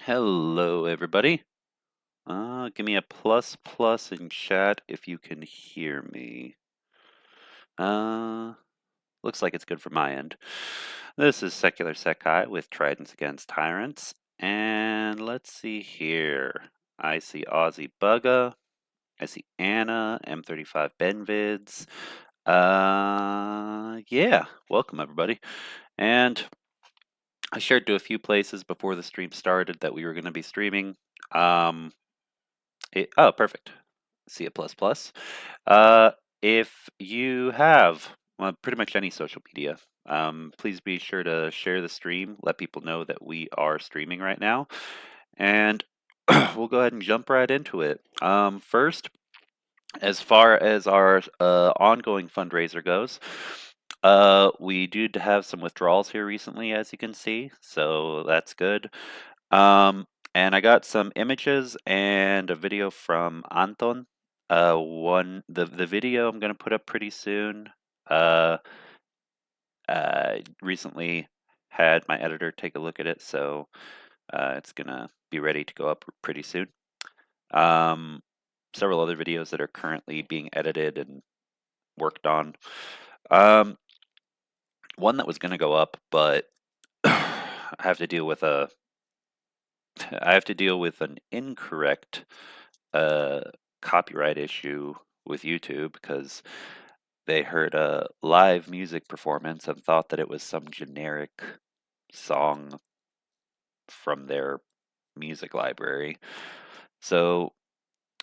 Hello, everybody. Give me a plus plus in chat if you can hear me. Uh, Looks like it's good from my end. This is Secular Sekai with Tridents Against Tyrants. And let's see here. I see Aussie Bugga. I see Anna, M35 Benvids. Yeah, welcome everybody. And I shared to a few places before the stream started that we were going to be streaming. Um, oh, perfect. See a plus plus. Uh, if you have pretty much any social media, please be sure to share the stream. Let people know that we are streaming right now, and we'll go ahead and jump right into it. First, as far as our ongoing fundraiser goes, we did have some withdrawals here recently, as you can see, so that's good. And I got some images and a video from Anton. The video I'm gonna put up pretty soon. Uh, Recently had my editor take a look at it, so it's gonna be ready to go up pretty soon. Um, Several other videos that are currently being edited and worked on. Um, One that was gonna go up, but I have to deal with an incorrect uh, copyright issue with YouTube because they heard a live music performance and thought that it was some generic song from their music library. So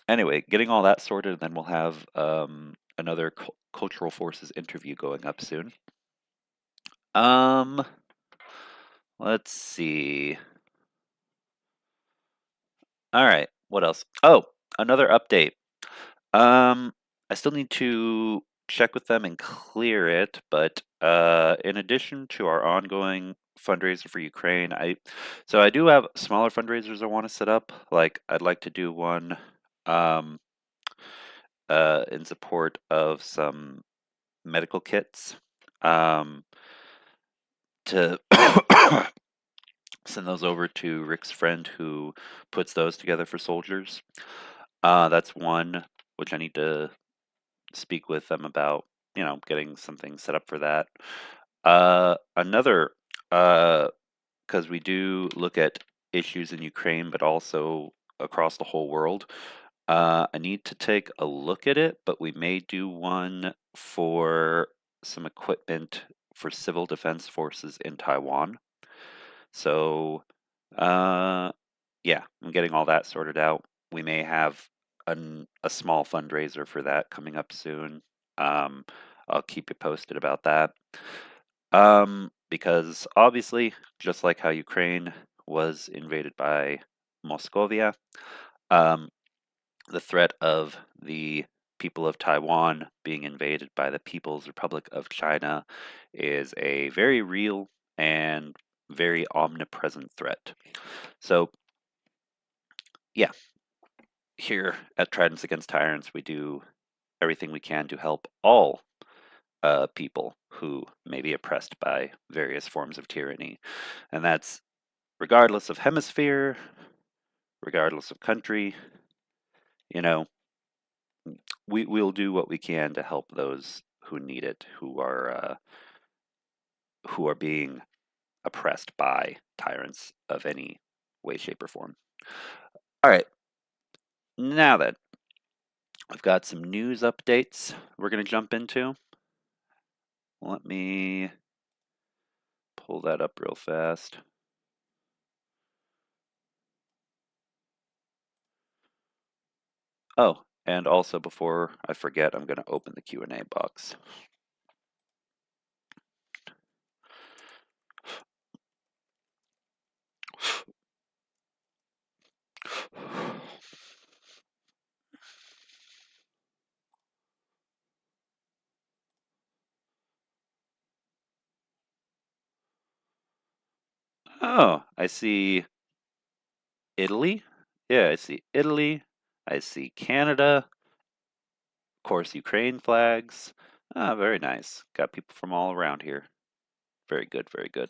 anyway, getting all that sorted, and then we'll have another Cultural Forces interview going up soon. Um, let's see. All right, what else? Oh, another update. I still need to check with them and clear it, but in addition to our ongoing fundraiser for Ukraine, I do have smaller fundraisers I want to set up. Like I'd like to do one um, in support of some medical kits um, to send those over to Rick's friend who puts those together for soldiers. That's one which I need to speak with them about, getting something set up for that. Another, because we do look at issues in Ukraine, but also across the whole world. I need to take a look at it, but we may do one for some equipment for civil defense forces in Taiwan. So, yeah, I'm getting all that sorted out. We may have a small fundraiser for that coming up soon. Um, I'll keep you posted about that. Because obviously, just like how Ukraine was invaded by Moscovia, um, the threat of the people of Taiwan being invaded by the People's Republic of China is a very real and very omnipresent threat. So, yeah, here at Tridents Against Tyrants, we do everything we can to help all people who may be oppressed by various forms of tyranny. And that's regardless of hemisphere, regardless of country. You know, we'll do what we can to help those who need it, who are being oppressed by tyrants of any way, shape, or form. All right, now then, I've got some news updates we're going to jump into. Let me pull that up real fast. Oh, and also before I forget, I'm going to open the Q&A box. Oh, I see Italy. Yeah, I see Italy. I see Canada. Of course, Ukraine flags. Ah, very nice. Got people from all around here. Very good, very good.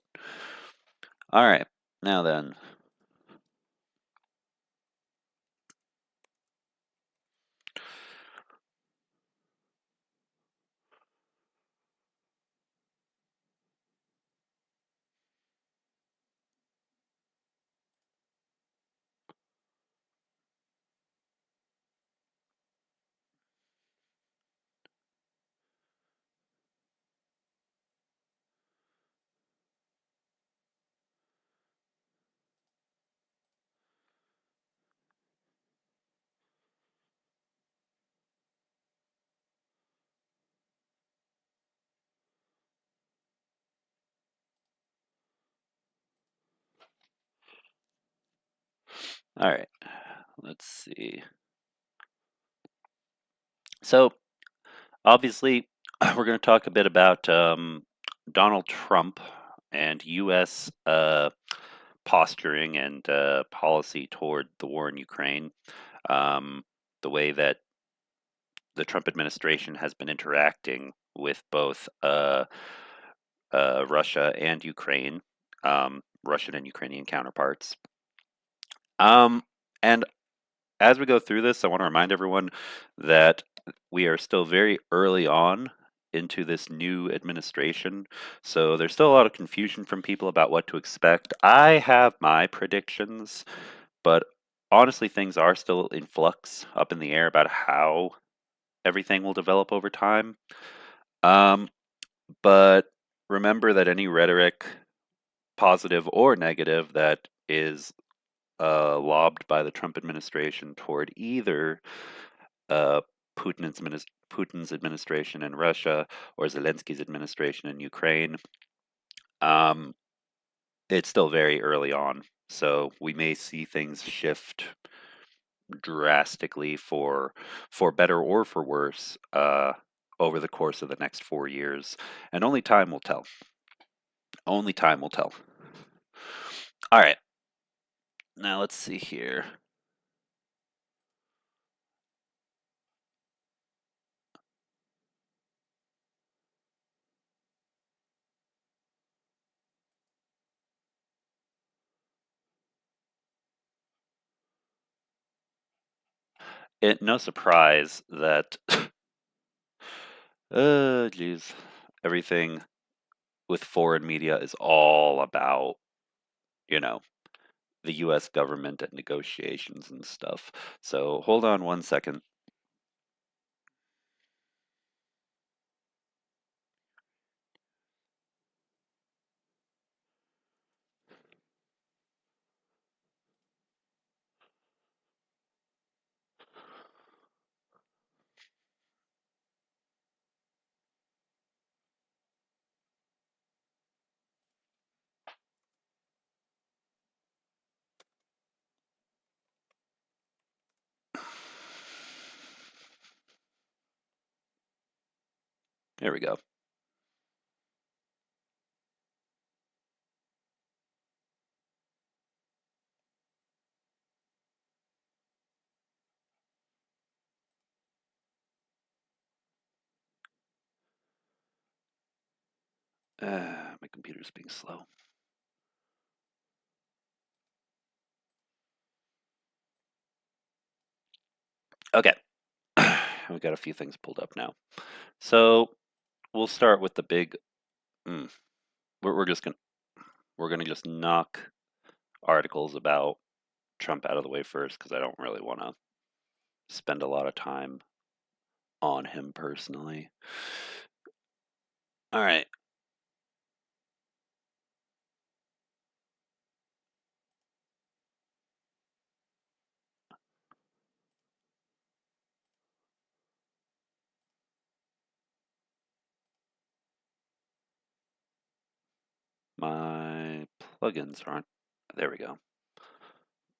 All right, now then. All right, let's see. So, obviously, we're going to talk a bit about Donald Trump and U.S. Posturing and policy toward the war in Ukraine. The way that the Trump administration has been interacting with both Russia and Ukraine, Russian and Ukrainian counterparts. Um, and as we go through this, I want to remind everyone that we are still very early on into this new administration. So there's still a lot of confusion from people about what to expect. I have my predictions, but honestly, things are still in flux, up in the air about how everything will develop over time. Um, but remember that any rhetoric, positive or negative, that is lobbed by the Trump administration toward either uh, Putin's administration in Russia or Zelensky's administration in Ukraine. Um, it's still very early on, so we may see things shift drastically for better or for worse over the course of the next 4 years, and only time will tell. Only time will tell. All right, now let's see here. No surprise that, geez, everything with foreign media is all about, you know, the US government and negotiations and stuff. So hold on one second. There we go. My computer's being slow. Okay. We got a few things pulled up now. So we'll start with the big. Mm, we're just gonna just knock articles about Trump out of the way first because I don't really want to spend a lot of time on him personally. All right. My plugins aren't. There we go.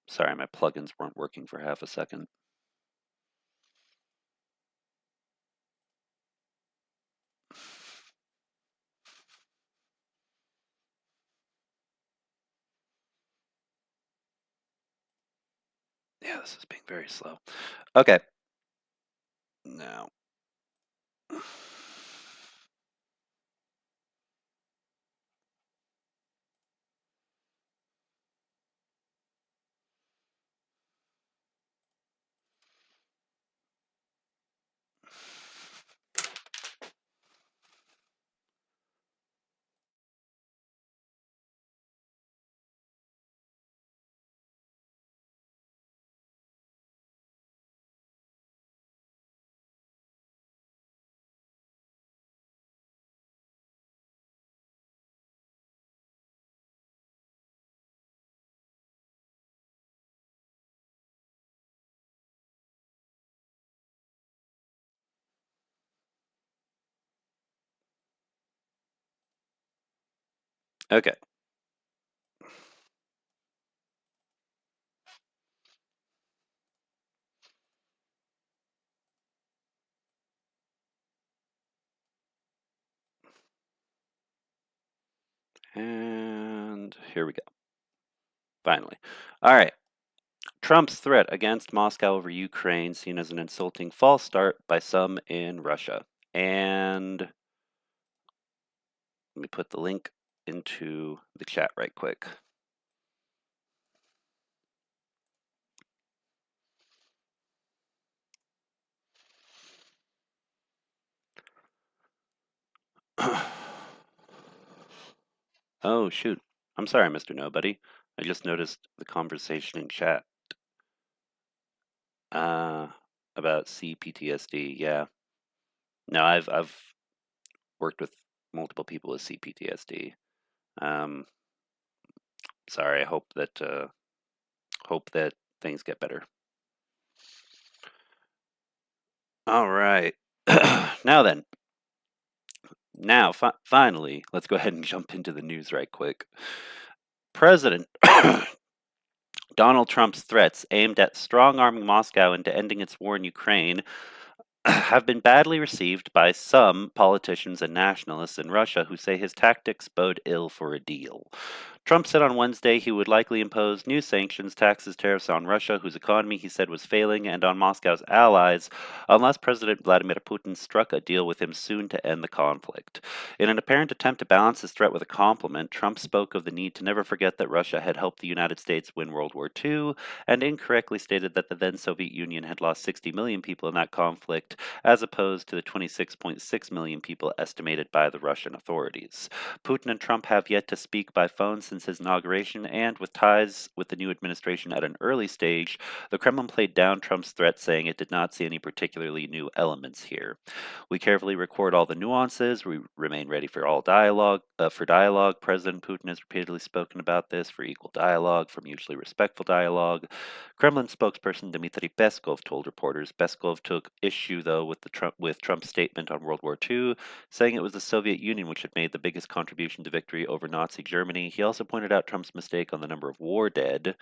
Sorry, my plugins weren't working for half a second. Yeah, this is being very slow. Okay. Now. Okay. And here we go. Finally. All right. Trump's threat against Moscow over Ukraine seen as an insulting false start by some in Russia. And let me put the link into the chat right quick. Oh, shoot. I'm sorry, Mr. Nobody. I just noticed the conversation in chat uh, about CPTSD. Yeah. No, I've worked with multiple people with CPTSD. Um, sorry. I hope that things get better. All right. Now then. Finally, let's go ahead and jump into the news right quick. President Donald Trump's threats aimed at strong arming Moscow into ending its war in Ukraine have been badly received by some politicians and nationalists in Russia who say his tactics bode ill for a deal. Trump said on Wednesday he would likely impose new sanctions, taxes, tariffs on Russia, whose economy he said was failing, and on Moscow's allies, unless President Vladimir Putin struck a deal with him soon to end the conflict. In an apparent attempt to balance his threat with a compliment, Trump spoke of the need to never forget that Russia had helped the United States win World War II, and incorrectly stated that the then Soviet Union had lost 60 million people in that conflict, as opposed to the 26.6 million people estimated by the Russian authorities. Putin and Trump have yet to speak by phone since his inauguration, and with ties with the new administration at an early stage, the Kremlin played down Trump's threat, saying it did not see any particularly new elements here. We carefully record all the nuances. We remain ready for all dialogue. President Putin has repeatedly spoken about this, for equal dialogue, for mutually respectful dialogue. Kremlin spokesperson Dmitry Peskov told reporters. Peskov took issue, though, with Trump's statement on World War II, saying it was the Soviet Union which had made the biggest contribution to victory over Nazi Germany. He also pointed out Trump's mistake on the number of war dead.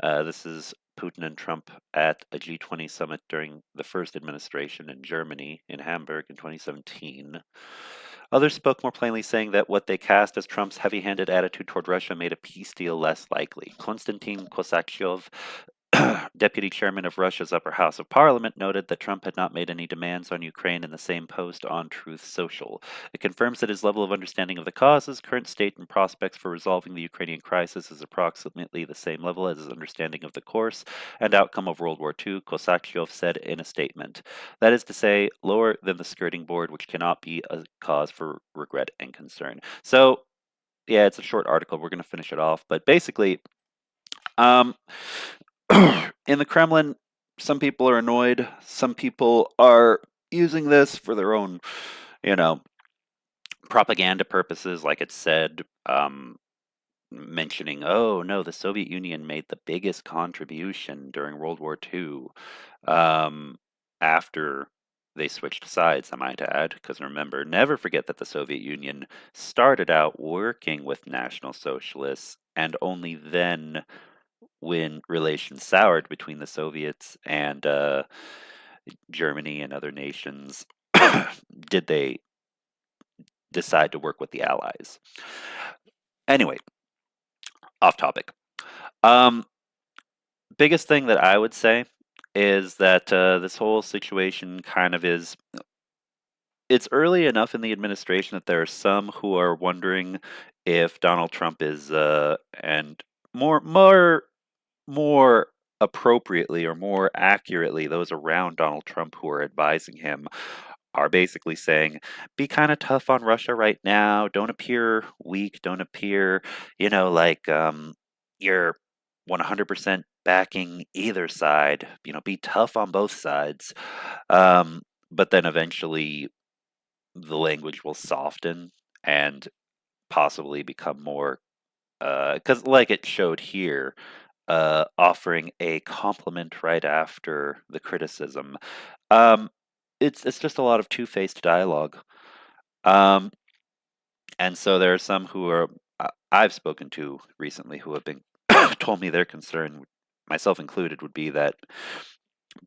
This is Putin and Trump at a G20 summit during the first administration in Germany, in Hamburg in 2017. Others spoke more plainly, saying that what they cast as Trump's heavy-handed attitude toward Russia made a peace deal less likely. Konstantin Kosachev, deputy chairman of Russia's upper house of parliament, noted that Trump had not made any demands on Ukraine in the same post on Truth Social. It confirms that his level of understanding of the causes, current state, and prospects for resolving the Ukrainian crisis is approximately the same level as his understanding of the course and outcome of World War II, Kosachev said in a statement. That is to say, lower than the skirting board, which cannot be a cause for regret and concern. So, yeah, it's a short article. We're going to finish it off. But basically, um, in the Kremlin, some people are annoyed. Some people are using this for their own, you know, propaganda purposes, like it said, mentioning, oh no, the Soviet Union made the biggest contribution during World War II, after they switched sides, I might add, because remember, never forget that the Soviet Union started out working with National Socialists, and only then, when relations soured between the Soviets and Germany and other nations, did they decide to work with the Allies. Anyway, off topic. Um, Biggest thing that I would say is that this whole situation kind of is. It's early enough in the administration that there are some who are wondering if Donald Trump is, and more appropriately or more accurately, those around Donald Trump who are advising him are basically saying, be kind of tough on Russia right now. Don't appear weak. Don't appear, like you're 100% backing either side. Be tough on both sides. But then eventually the language will soften and possibly become more, because like it showed here, offering a compliment right after the criticism. Um, it's just a lot of two-faced dialogue. Um, and so there are some who are I've spoken to recently who have been told me their concern, myself included, would be that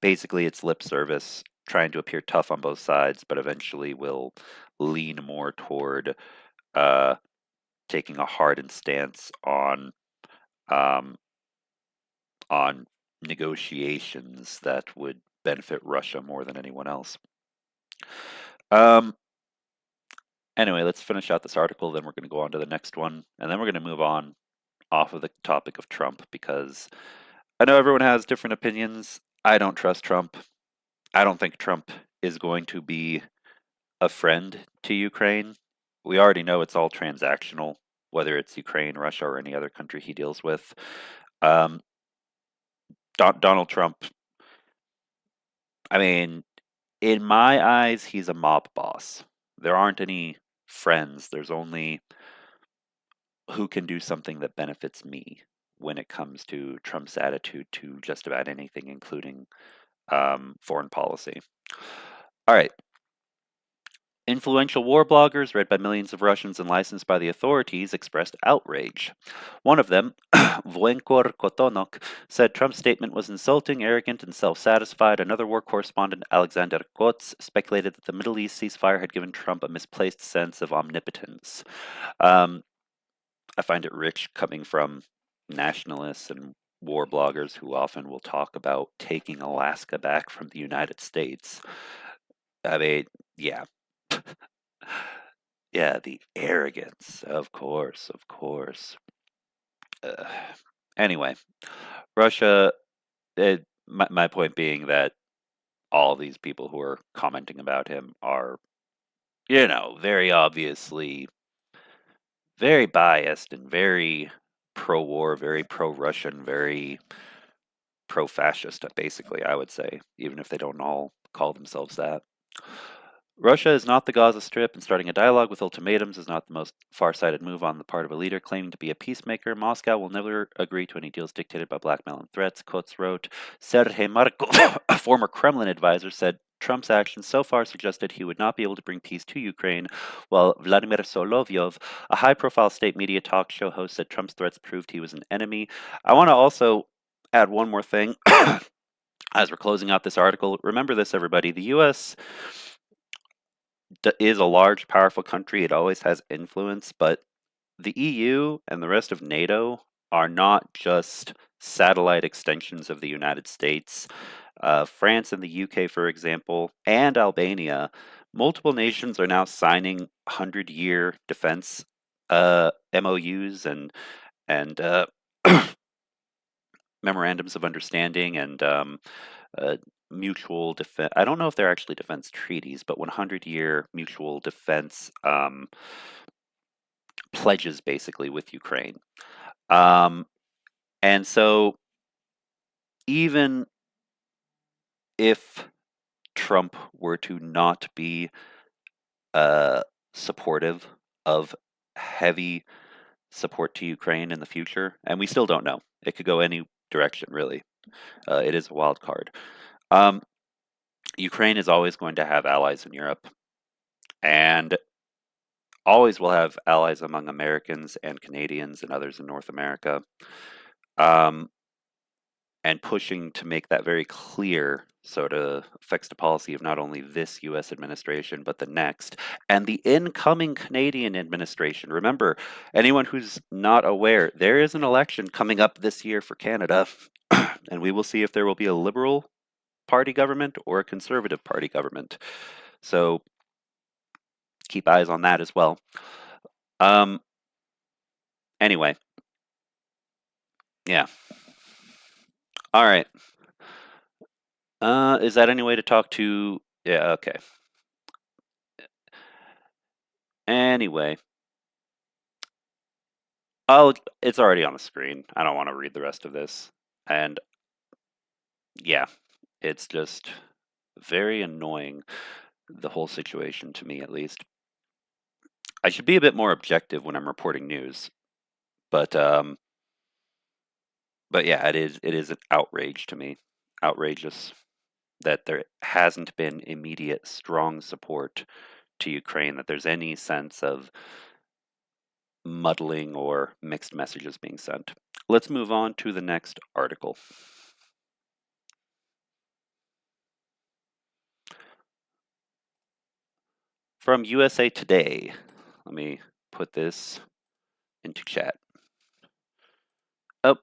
basically it's lip service, trying to appear tough on both sides, but eventually will lean more toward uh, taking a hardened stance um, on negotiations that would benefit Russia more than anyone else. Anyway, let's finish out this article, then we're going to go on to the next one, and then we're going to move on off of the topic of Trump, because I know everyone has different opinions. I don't trust Trump. I don't think Trump is going to be a friend to Ukraine. We already know it's all transactional, whether it's Ukraine, Russia, or any other country he deals with. Um, Donald Trump, I mean, in my eyes, he's a mob boss. There aren't any friends. There's only who can do something that benefits me when it comes to Trump's attitude to just about anything, including foreign policy. All right. Influential war bloggers, read by millions of Russians and licensed by the authorities, expressed outrage. One of them, Voenkor Kotonok, said Trump's statement was insulting, arrogant, and self-satisfied. Another war correspondent, Alexander Kots, speculated that the Middle East ceasefire had given Trump a misplaced sense of omnipotence. I find it rich coming from nationalists and war bloggers who often will talk about taking Alaska back from the United States. I mean, yeah. Yeah, the arrogance. Of course, of course. Uh, anyway, Russia, my point being that all these people who are commenting about him are, very obviously very biased and very pro-war, very pro-Russian, very pro-fascist, basically, I would say, even if they don't all call themselves that. Russia is not the Gaza Strip, and starting a dialogue with ultimatums is not the most far-sighted move on the part of a leader claiming to be a peacemaker. Moscow will never agree to any deals dictated by blackmail and threats, Kots wrote. Sergei Markov, a former Kremlin advisor, said Trump's actions so far suggested he would not be able to bring peace to Ukraine, while Vladimir Solovyov, a high-profile state media talk show host, said Trump's threats proved he was an enemy. I want to also add one more thing as we're closing out this article. Remember this, everybody. The U.S. is a large, powerful country. It always has influence, but the EU and the rest of NATO are not just satellite extensions of the United States. France and the UK, for example, and Albania, multiple nations are now signing 100-year defense MOUs and memorandums of understanding and mutual defense. I don't know if they're actually defense treaties, but 100-year mutual defense pledges, basically, with Ukraine. And so, even if Trump were to not be supportive of heavy support to Ukraine in the future, and we still don't know, it could go any direction, really. It is a wild card. Ukraine is always going to have allies in Europe, and always will have allies among Americans and Canadians and others in North America. And pushing to make that very clear sort of affects the policy of not only this US administration, but the next, and the incoming Canadian administration. Remember, anyone who's not aware, there is an election coming up this year for Canada, and we will see if there will be a Liberal Party government or a Conservative Party government. So keep eyes on that as well. Anyway, yeah. All right. Is that any way to talk to? Yeah, okay. Anyway, it's already on the screen. I don't want to read the rest of this. And yeah, it's just very annoying, the whole situation, to me at least. I should be a bit more objective when I'm reporting news, but yeah, it is an outrage to me. Outrageous that there hasn't been immediate strong support to Ukraine, that there's any sense of muddling or mixed messages being sent. Let's move on to the next article. From USA Today. Let me put this into chat. Oh,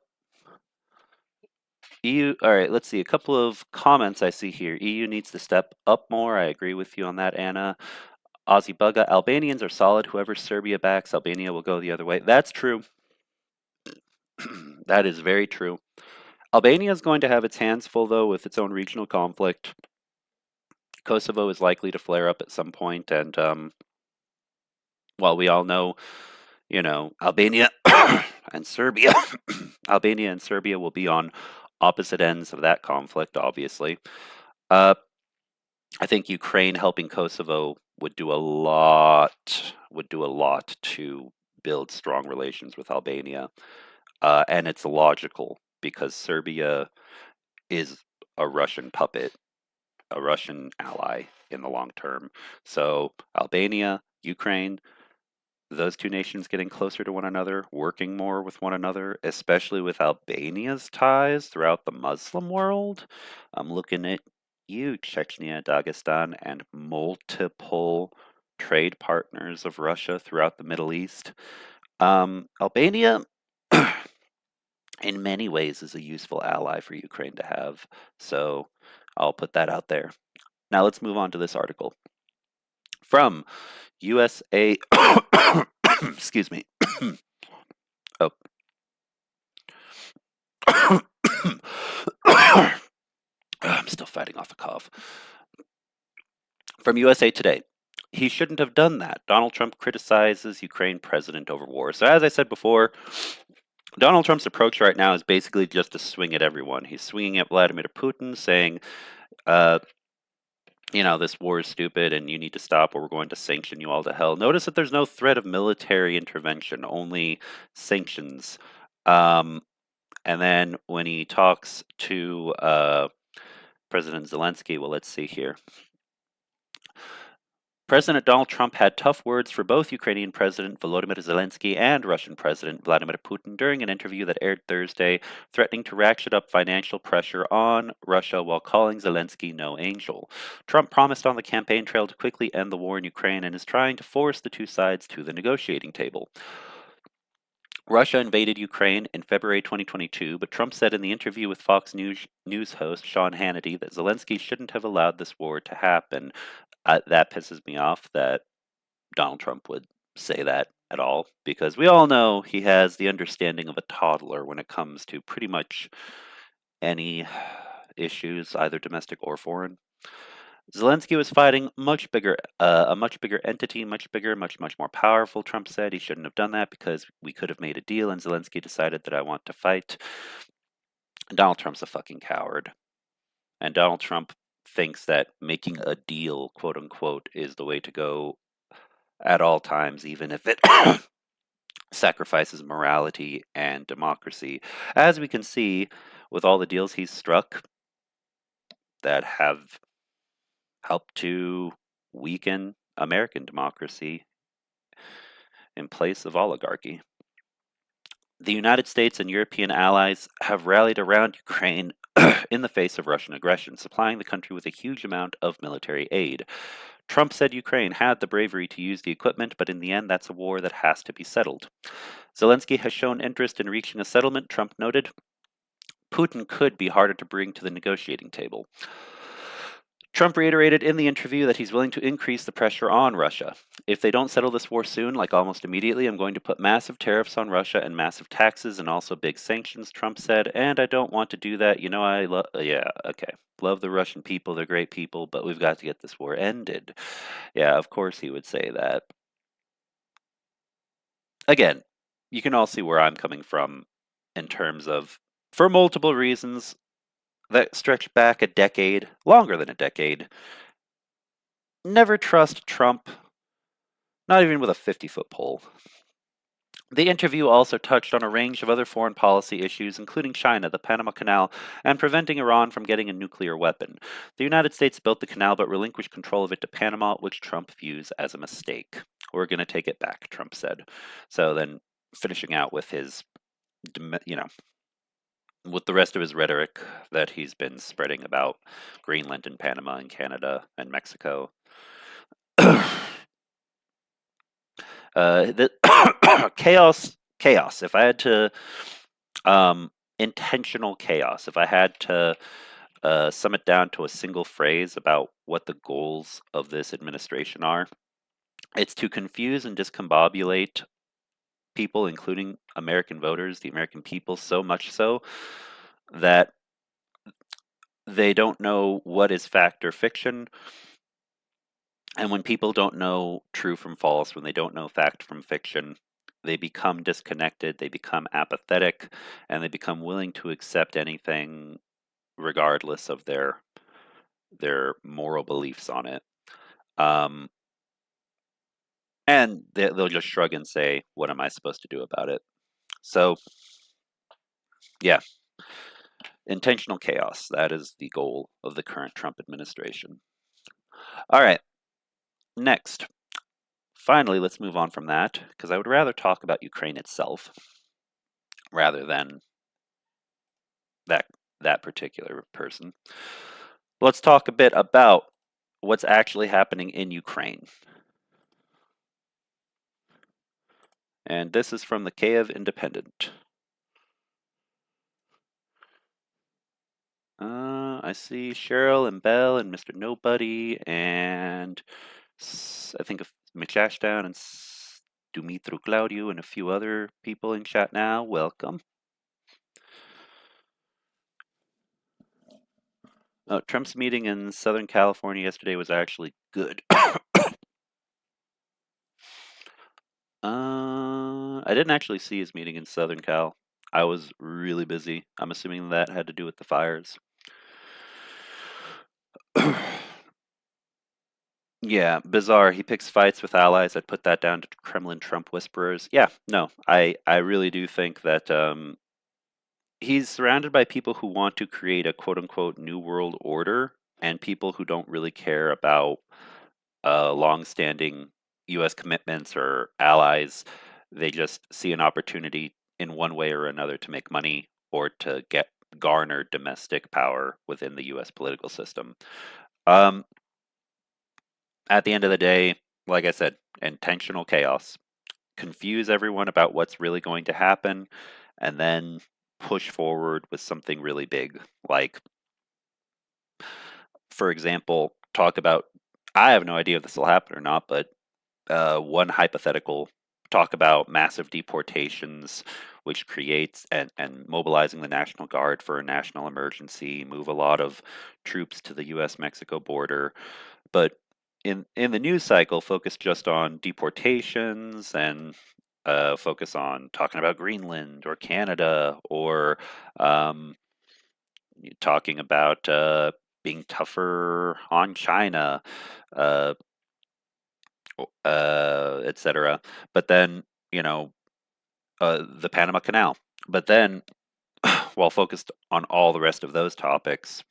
EU. All right, let's see. A couple of comments I see here. EU needs to step up more. I agree with you on that, Anna. Aussie Bugga. Albanians are solid. Whoever Serbia backs, Albania will go the other way. That's true. That is very true. Albania is going to have its hands full, though, with its own regional conflict. Kosovo is likely to flare up at some point, and while we all know, Albania and Serbia, Albania and Serbia will be on opposite ends of that conflict, obviously. I think Ukraine helping Kosovo would do a lot to build strong relations with Albania, and it's logical because Serbia is a Russian puppet, a Russian ally in the long term. So Albania, Ukraine, those two nations getting closer to one another, working more with one another, especially with Albania's ties throughout the Muslim world. I'm looking at you, Chechnya, Dagestan, and multiple trade partners of Russia throughout the Middle East. Albania, in many ways, is a useful ally for Ukraine to have. So I'll put that out there. Now let's move on to this article. From USA, excuse me. Oh. I'm still fighting off a cough. From USA Today. He shouldn't have done that. Donald Trump criticizes Ukraine president over war. So as I said before, Donald Trump's approach right now is basically just to swing at everyone. He's swinging at Vladimir Putin, saying, this war is stupid and you need to stop or we're going to sanction you all to hell. Notice that there's no threat of military intervention, only sanctions. And then when he talks to President Zelensky, well, let's see here. President Donald Trump had tough words for both Ukrainian President Volodymyr Zelensky and Russian President Vladimir Putin during an interview that aired Thursday, threatening to ratchet up financial pressure on Russia while calling Zelensky no angel. Trump promised on the campaign trail to quickly end the war in Ukraine and is trying to force the two sides to the negotiating table. Russia invaded Ukraine in February 2022, but Trump said in the interview with Fox News host Sean Hannity that Zelensky shouldn't have allowed this war to happen. That pisses me off that Donald Trump would say that at all, because we all know he has the understanding of a toddler when it comes to pretty much any issues, either domestic or foreign. Zelensky was fighting a much bigger entity, much more powerful, Trump said. He shouldn't have done that because we could have made a deal and Zelensky decided that I want to fight. Donald Trump's a fucking coward. And Donald Trump thinks that making a deal, quote unquote, is the way to go at all times, even if it sacrifices morality and democracy. As we can see with all the deals he's struck that have helped to weaken American democracy in place of oligarchy. The United States and European allies have rallied around Ukraine in the face of Russian aggression, supplying the country with a huge amount of military aid. Trump said Ukraine had the bravery to use the equipment, but in the end, that's a war that has to be settled. Zelensky has shown interest in reaching a settlement, Trump noted. Putin could be harder to bring to the negotiating table. Trump reiterated in the interview that he's willing to increase the pressure on Russia. If they don't settle this war soon, like almost immediately, I'm going to put massive tariffs on Russia and massive taxes and also big sanctions, Trump said, and I don't want to do that. Love the Russian people, they're great people, but we've got to get this war ended. Yeah, of course he would say that. Again, you can all see where I'm coming from in terms of, for multiple reasons, that stretch back a decade, longer than a decade. Never trust Trump, not even with a 50-foot pole. The interview also touched on a range of other foreign policy issues, including China, the Panama Canal, and preventing Iran from getting a nuclear weapon. The United States built the canal but relinquished control of it to Panama, which Trump views as a mistake. We're going to take it back, Trump said. So then finishing out with his, with the rest of his rhetoric that he's been spreading about Greenland and Panama and Canada and Mexico. The chaos chaos. If I had to, intentional chaos, if I had to sum it down to a single phrase about what the goals of this administration are, it's to confuse and discombobulate people, including American voters, the American people, so much so that they don't know what is fact or fiction. And when people don't know true from false, when they don't know fact from fiction, they become disconnected, they become apathetic, and they become willing to accept anything regardless of their moral beliefs on it. Um, and they'll just shrug and say, "What am I supposed to do about it?" So, yeah, intentional chaos. That is the goal of the current Trump administration. All right, next. Finally, let's move on from that because I would rather talk about Ukraine itself rather than that that particular person. Let's talk a bit about what's actually happening in Ukraine. And this is from the Kiev Independent. I see Cheryl and Bell and Mr. Nobody and I think of Machashdown and Dumitru Claudio and a few other people in chat now. Welcome. Trump's meeting in Southern California yesterday was actually good. I didn't actually see his meeting in Southern Cal. I was really busy. I'm assuming that had to do with the fires. Yeah, bizarre. He picks fights with allies. I'd put that down to Kremlin Trump whisperers. Yeah, no, I really do think that he's surrounded by people who want to create a quote unquote new world order and people who don't really care about long-standing U.S. commitments or allies. They just see an opportunity in one way or another to make money or to garner domestic power within the U.S. political system. At the end of the day, like I said, intentional chaos. Confuse everyone about what's really going to happen, and then push forward with something really big. Like, for example, talk about, I have no idea if this will happen or not, but one hypothetical, talk about massive deportations, which creates and mobilizing the National Guard for a national emergency, move a lot of troops to the US Mexico border. But in the news cycle, focus just on deportations and focus on talking about Greenland or Canada or talking about being tougher on China, uh, etc. But then, the Panama Canal. But then, while focused on all the rest of those topics,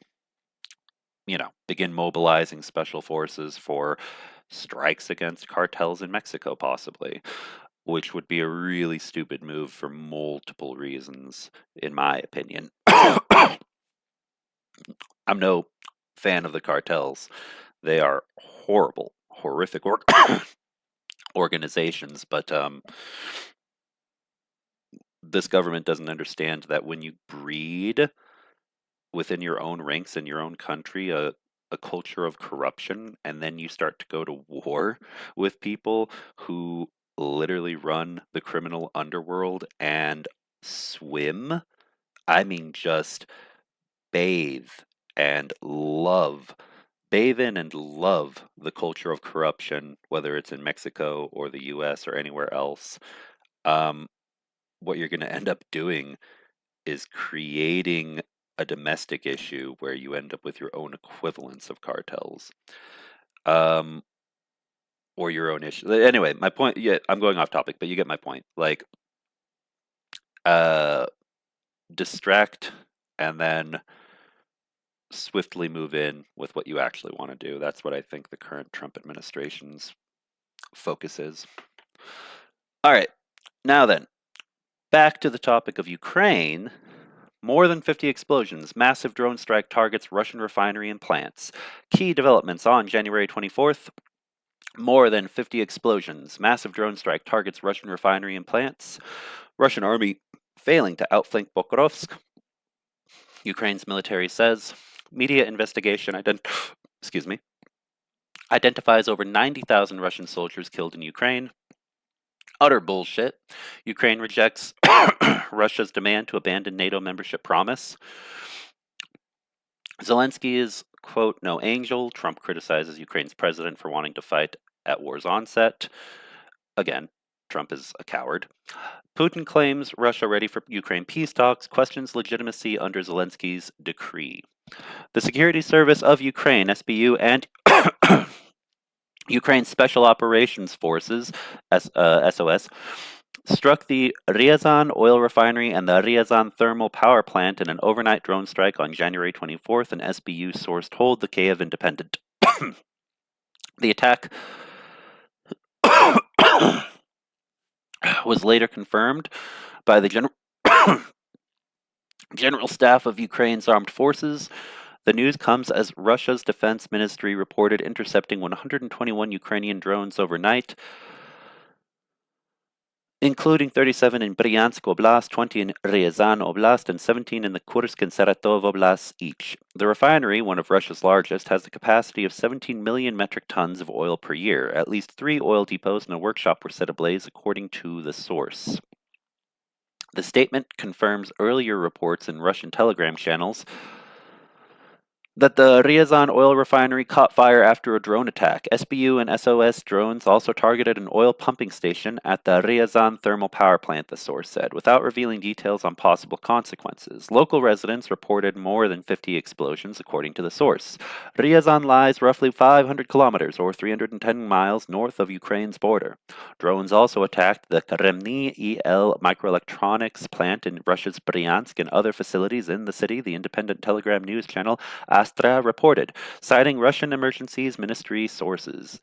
begin mobilizing special forces for strikes against cartels in Mexico, possibly, which would be a really stupid move for multiple reasons, in my opinion. I'm no fan of the cartels. They are horrible, horrific organizations, but this government doesn't understand that when you breed within your own ranks in your own country a culture of corruption, and then you start to go to war with people who literally run the criminal underworld and swim, I mean, just bathe and love, bathe in and love the culture of corruption, whether it's in Mexico or the US or anywhere else. What you're going to end up doing is creating a domestic issue where you end up with your own equivalents of cartels, or your own issue. Anyway, my point. Yeah, I'm going off topic, but you get my point. Like, uh, distract and then swiftly move in with what you actually want to do. That's what I think the current Trump administration's focus is. All right, now then, back to the topic of Ukraine. More than 50 explosions, massive drone strike targets Russian refinery and plants. Key developments on January 24th. More than 50 explosions, massive drone strike targets Russian refinery and plants. Russian army failing to outflank Pokrovsk. Ukraine's military says. Media investigation identifies over 90,000 Russian soldiers killed in Ukraine. Utter bullshit. Ukraine rejects Russia's demand to abandon NATO membership promise. Zelensky is, quote, no angel. Trump criticizes Ukraine's president for wanting to fight at war's onset. Again, Trump is a coward. Putin claims Russia ready for Ukraine peace talks, questions legitimacy under Zelensky's decree. The Security Service of Ukraine, SBU, and Ukraine's Special Operations Forces, SOS, struck the Ryazan oil refinery and the Ryazan thermal power plant in an overnight drone strike on January 24th, an SBU source told the Kiev Independent. The attack was later confirmed by the General Staff of Ukraine's armed forces. The news comes as Russia's defense ministry reported intercepting 121 Ukrainian drones overnight, including 37 in Bryansk Oblast, 20 in Ryazan Oblast, and 17 in the Kursk and Saratov Oblasts each. The refinery, one of Russia's largest, has the capacity of 17 million metric tons of oil per year. At least 3 oil depots and a workshop were set ablaze, according to the source. The statement confirms earlier reports in Russian telegram channels that the Ryazan oil refinery caught fire after a drone attack. SBU and SOS drones also targeted an oil pumping station at the Ryazan thermal power plant, the source said, without revealing details on possible consequences. Local residents reported more than 50 explosions, according to the source. Ryazan lies roughly 500 kilometers, or 310 miles, north of Ukraine's border. Drones also attacked the Kremny EL microelectronics plant in Russia's Bryansk and other facilities in the city, the independent Telegram news channel Astra reported, citing Russian Emergencies Ministry sources.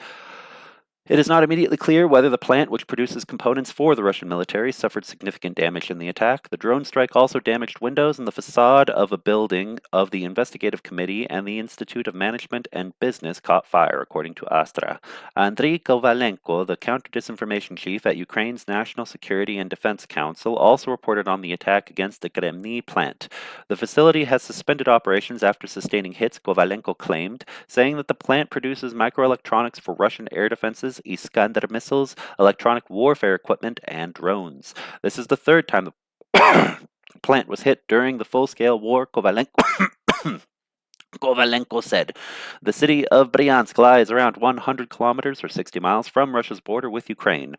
It is not immediately clear whether the plant, which produces components for the Russian military, suffered significant damage in the attack. The drone strike also damaged windows in the facade of a building of the Investigative Committee, and the Institute of Management and Business caught fire, according to Astra. Andriy Kovalenko, the counter-disinformation chief at Ukraine's National Security and Defense Council, also reported on the attack against the Kremny plant. The facility has suspended operations after sustaining hits, Kovalenko claimed, saying that the plant produces microelectronics for Russian air defenses, Iskander missiles, electronic warfare equipment, and drones. This is the third time the plant was hit during the full-scale war, Kovalenko said. The city of Bryansk lies around 100 kilometers or 60 miles from Russia's border with Ukraine.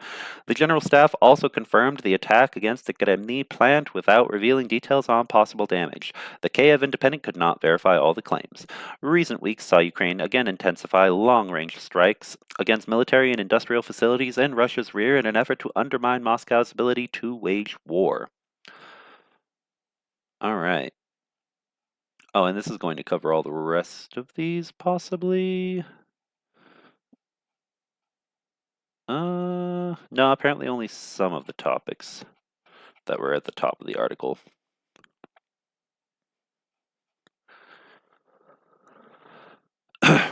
The General Staff also confirmed the attack against the Kremny plant without revealing details on possible damage. The Kiev Independent could not verify all the claims. Recent weeks saw Ukraine again intensify long-range strikes against military and industrial facilities in Russia's rear in an effort to undermine Moscow's ability to wage war. All right. Oh, and this is going to cover all the rest of these, possibly? No, apparently only some of the topics that were at the top of the article.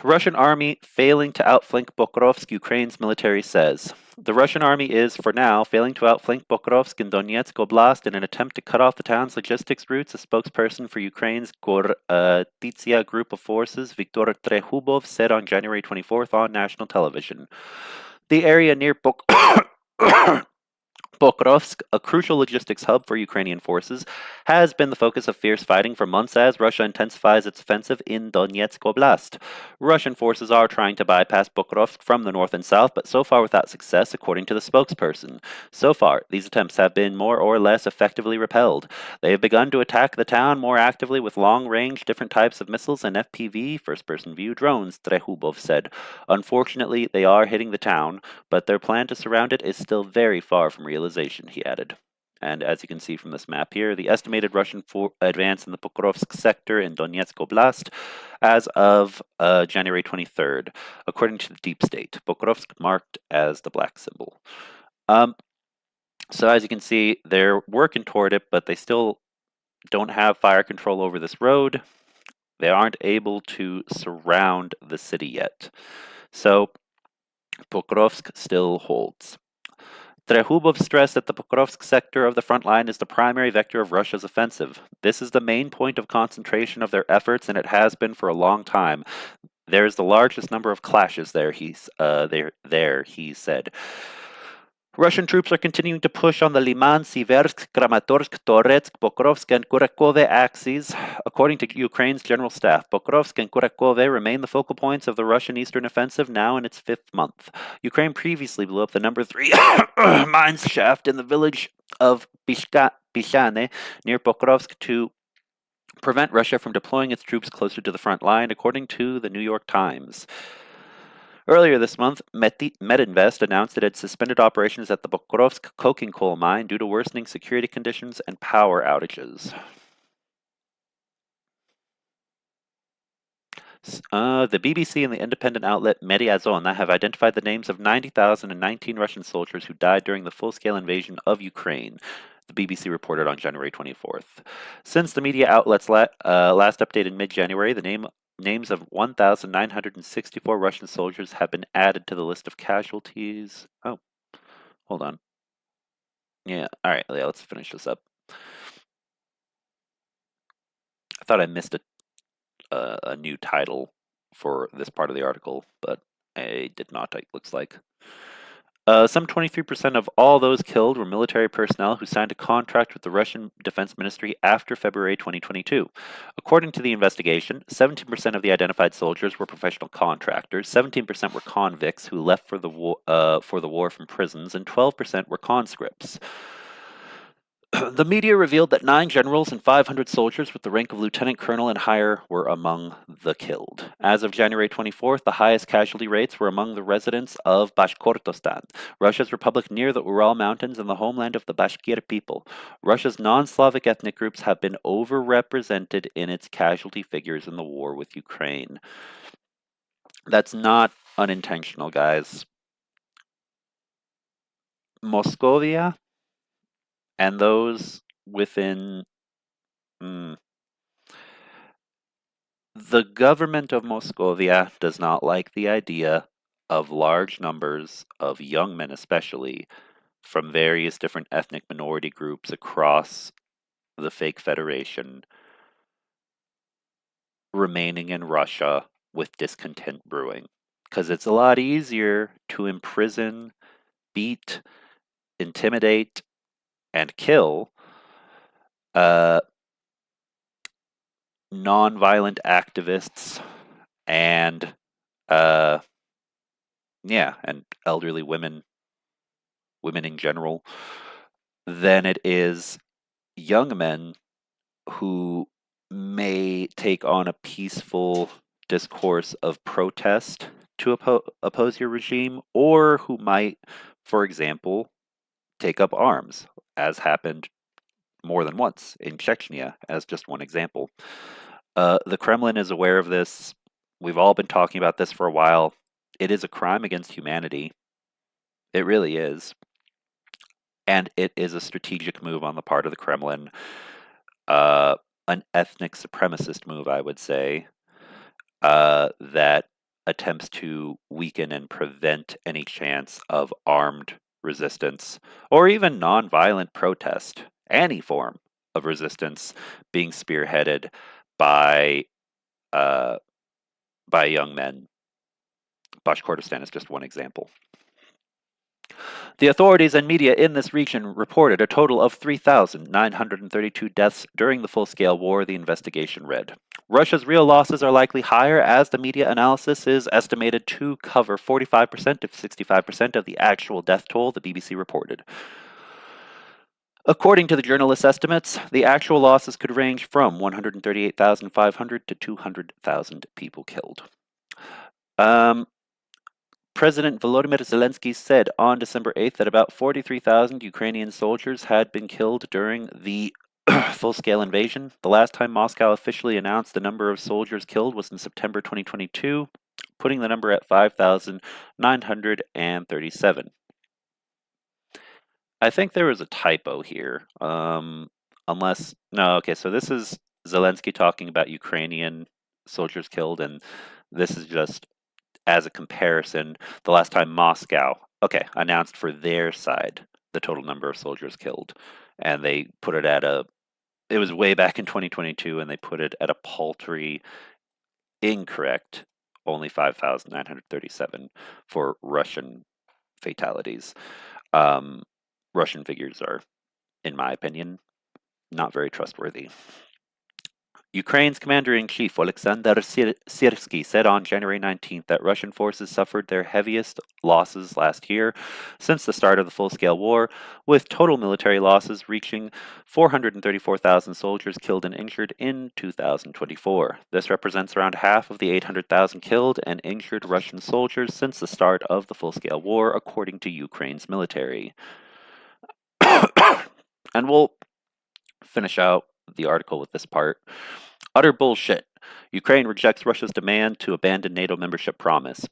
Russian army failing to outflank Pokrovsk, Ukraine's military says. The Russian army is, for now, failing to outflank Pokrovsk in Donetsk Oblast in an attempt to cut off the town's logistics routes, a spokesperson for Ukraine's Gortitsia group of forces, Viktor Trehubov, said on January 24th on national television. The area near Pokrovsk, a crucial logistics hub for Ukrainian forces, has been the focus of fierce fighting for months as Russia intensifies its offensive in Donetsk Oblast. Russian forces are trying to bypass Pokrovsk from the north and south, but so far without success, according to the spokesperson. So far, these attempts have been more or less effectively repelled. They have begun to attack the town more actively with long-range, different types of missiles and FPV, first-person view drones, Trehubov said. Unfortunately, they are hitting the town, but their plan to surround it is still very far from realization, he added. And as you can see from this map here, the estimated Russian advance in the Pokrovsk sector in Donetsk Oblast as of January 23rd, according to the Deep State. Pokrovsk marked as the black symbol. So as you can see, they're working toward it, but they still don't have fire control over this road. They aren't able to surround the city yet. So Pokrovsk still holds. Trehubov stressed that the Pokrovsk sector of the front line is the primary vector of Russia's offensive. This is the main point of concentration of their efforts, and it has been for a long time. There is the largest number of clashes there, he said. Russian troops are continuing to push on the Liman, Siversk, Kramatorsk, Toretsk, Pokrovsk, and Kurakove axes. According to Ukraine's general staff, Pokrovsk and Kurakove remain the focal points of the Russian eastern offensive, now in its 5th month. Ukraine previously blew up the number 3 mines shaft in the village of Pishane near Pokrovsk to prevent Russia from deploying its troops closer to the front line, according to the New York Times. Earlier this month, Medinvest announced it had suspended operations at the Pokrovsk coking coal mine due to worsening security conditions and power outages. The BBC and the independent outlet Mediazona have identified the names of 90,019 Russian soldiers who died during the full-scale invasion of Ukraine, the BBC reported on January 24th. Since the media outlets last updated mid-January, the names of 1,964 Russian soldiers have been added to the list of casualties. Oh, hold on. Yeah, all right, let's finish this up. I thought I missed a new title for this part of the article, but I did not, it looks like. Some 23% of all those killed were military personnel who signed a contract with the Russian Defense Ministry after February 2022. According to the investigation, 17% of the identified soldiers were professional contractors, 17% were convicts who left for the war from prisons, and 12% were conscripts. The media revealed that 9 generals and 500 soldiers with the rank of lieutenant colonel and higher were among the killed. As of January 24th, the highest casualty rates were among the residents of Bashkortostan, Russia's republic near the Ural Mountains and the homeland of the Bashkir people. Russia's non-Slavic ethnic groups have been overrepresented in its casualty figures in the war with Ukraine. That's not unintentional, guys. Moscovia and those within the government of Moscovia does not like the idea of large numbers of young men, especially from various different ethnic minority groups across the fake federation, remaining in Russia with discontent brewing. Because it's a lot easier to imprison, beat, intimidate, and kill non-violent activists and and elderly women in general, than it is young men who may take on a peaceful discourse of protest to oppose your regime, or who might, for example, take up arms, as happened more than once in Chechnya, as just one example. The Kremlin is aware of this. We've all been talking about this for a while. It is a crime against humanity. It really is. And it is a strategic move on the part of the Kremlin. An ethnic supremacist move, I would say, that attempts to weaken and prevent any chance of armed resistance or even nonviolent protest, any form of resistance being spearheaded by young men. Bashkortostan is just one example. The authorities and media in this region reported a total of 3,932 deaths during the full-scale war, the investigation read. Russia's real losses are likely higher, as the media analysis is estimated to cover 45% to 65% of the actual death toll, the BBC reported. According to the journalists' estimates, the actual losses could range from 138,500 to 200,000 people killed. President Volodymyr Zelensky said on December 8th that about 43,000 Ukrainian soldiers had been killed during the full-scale invasion. The last time Moscow officially announced the number of soldiers killed was in September 2022, putting the number at 5,937. I think there was a typo here. No, okay, so this is Zelensky talking about Ukrainian soldiers killed, and this is just as a comparison, the last time Moscow, announced for their side the total number of soldiers killed, and they put it at a. It was way back in 2022, and they put it at a paltry, incorrect, only 5,937 for Russian fatalities. Russian figures are, in my opinion, not very trustworthy. Ukraine's commander-in-chief Alexander Syrskyi said on January 19th that Russian forces suffered their heaviest losses last year since the start of the full-scale war, with total military losses reaching 434,000 soldiers killed and injured in 2024. This represents around half of the 800,000 killed and injured Russian soldiers since the start of the full-scale war, according to Ukraine's military. And we'll finish out the article with this part. Utter bullshit. Ukraine rejects Russia's demand to abandon NATO membership promise.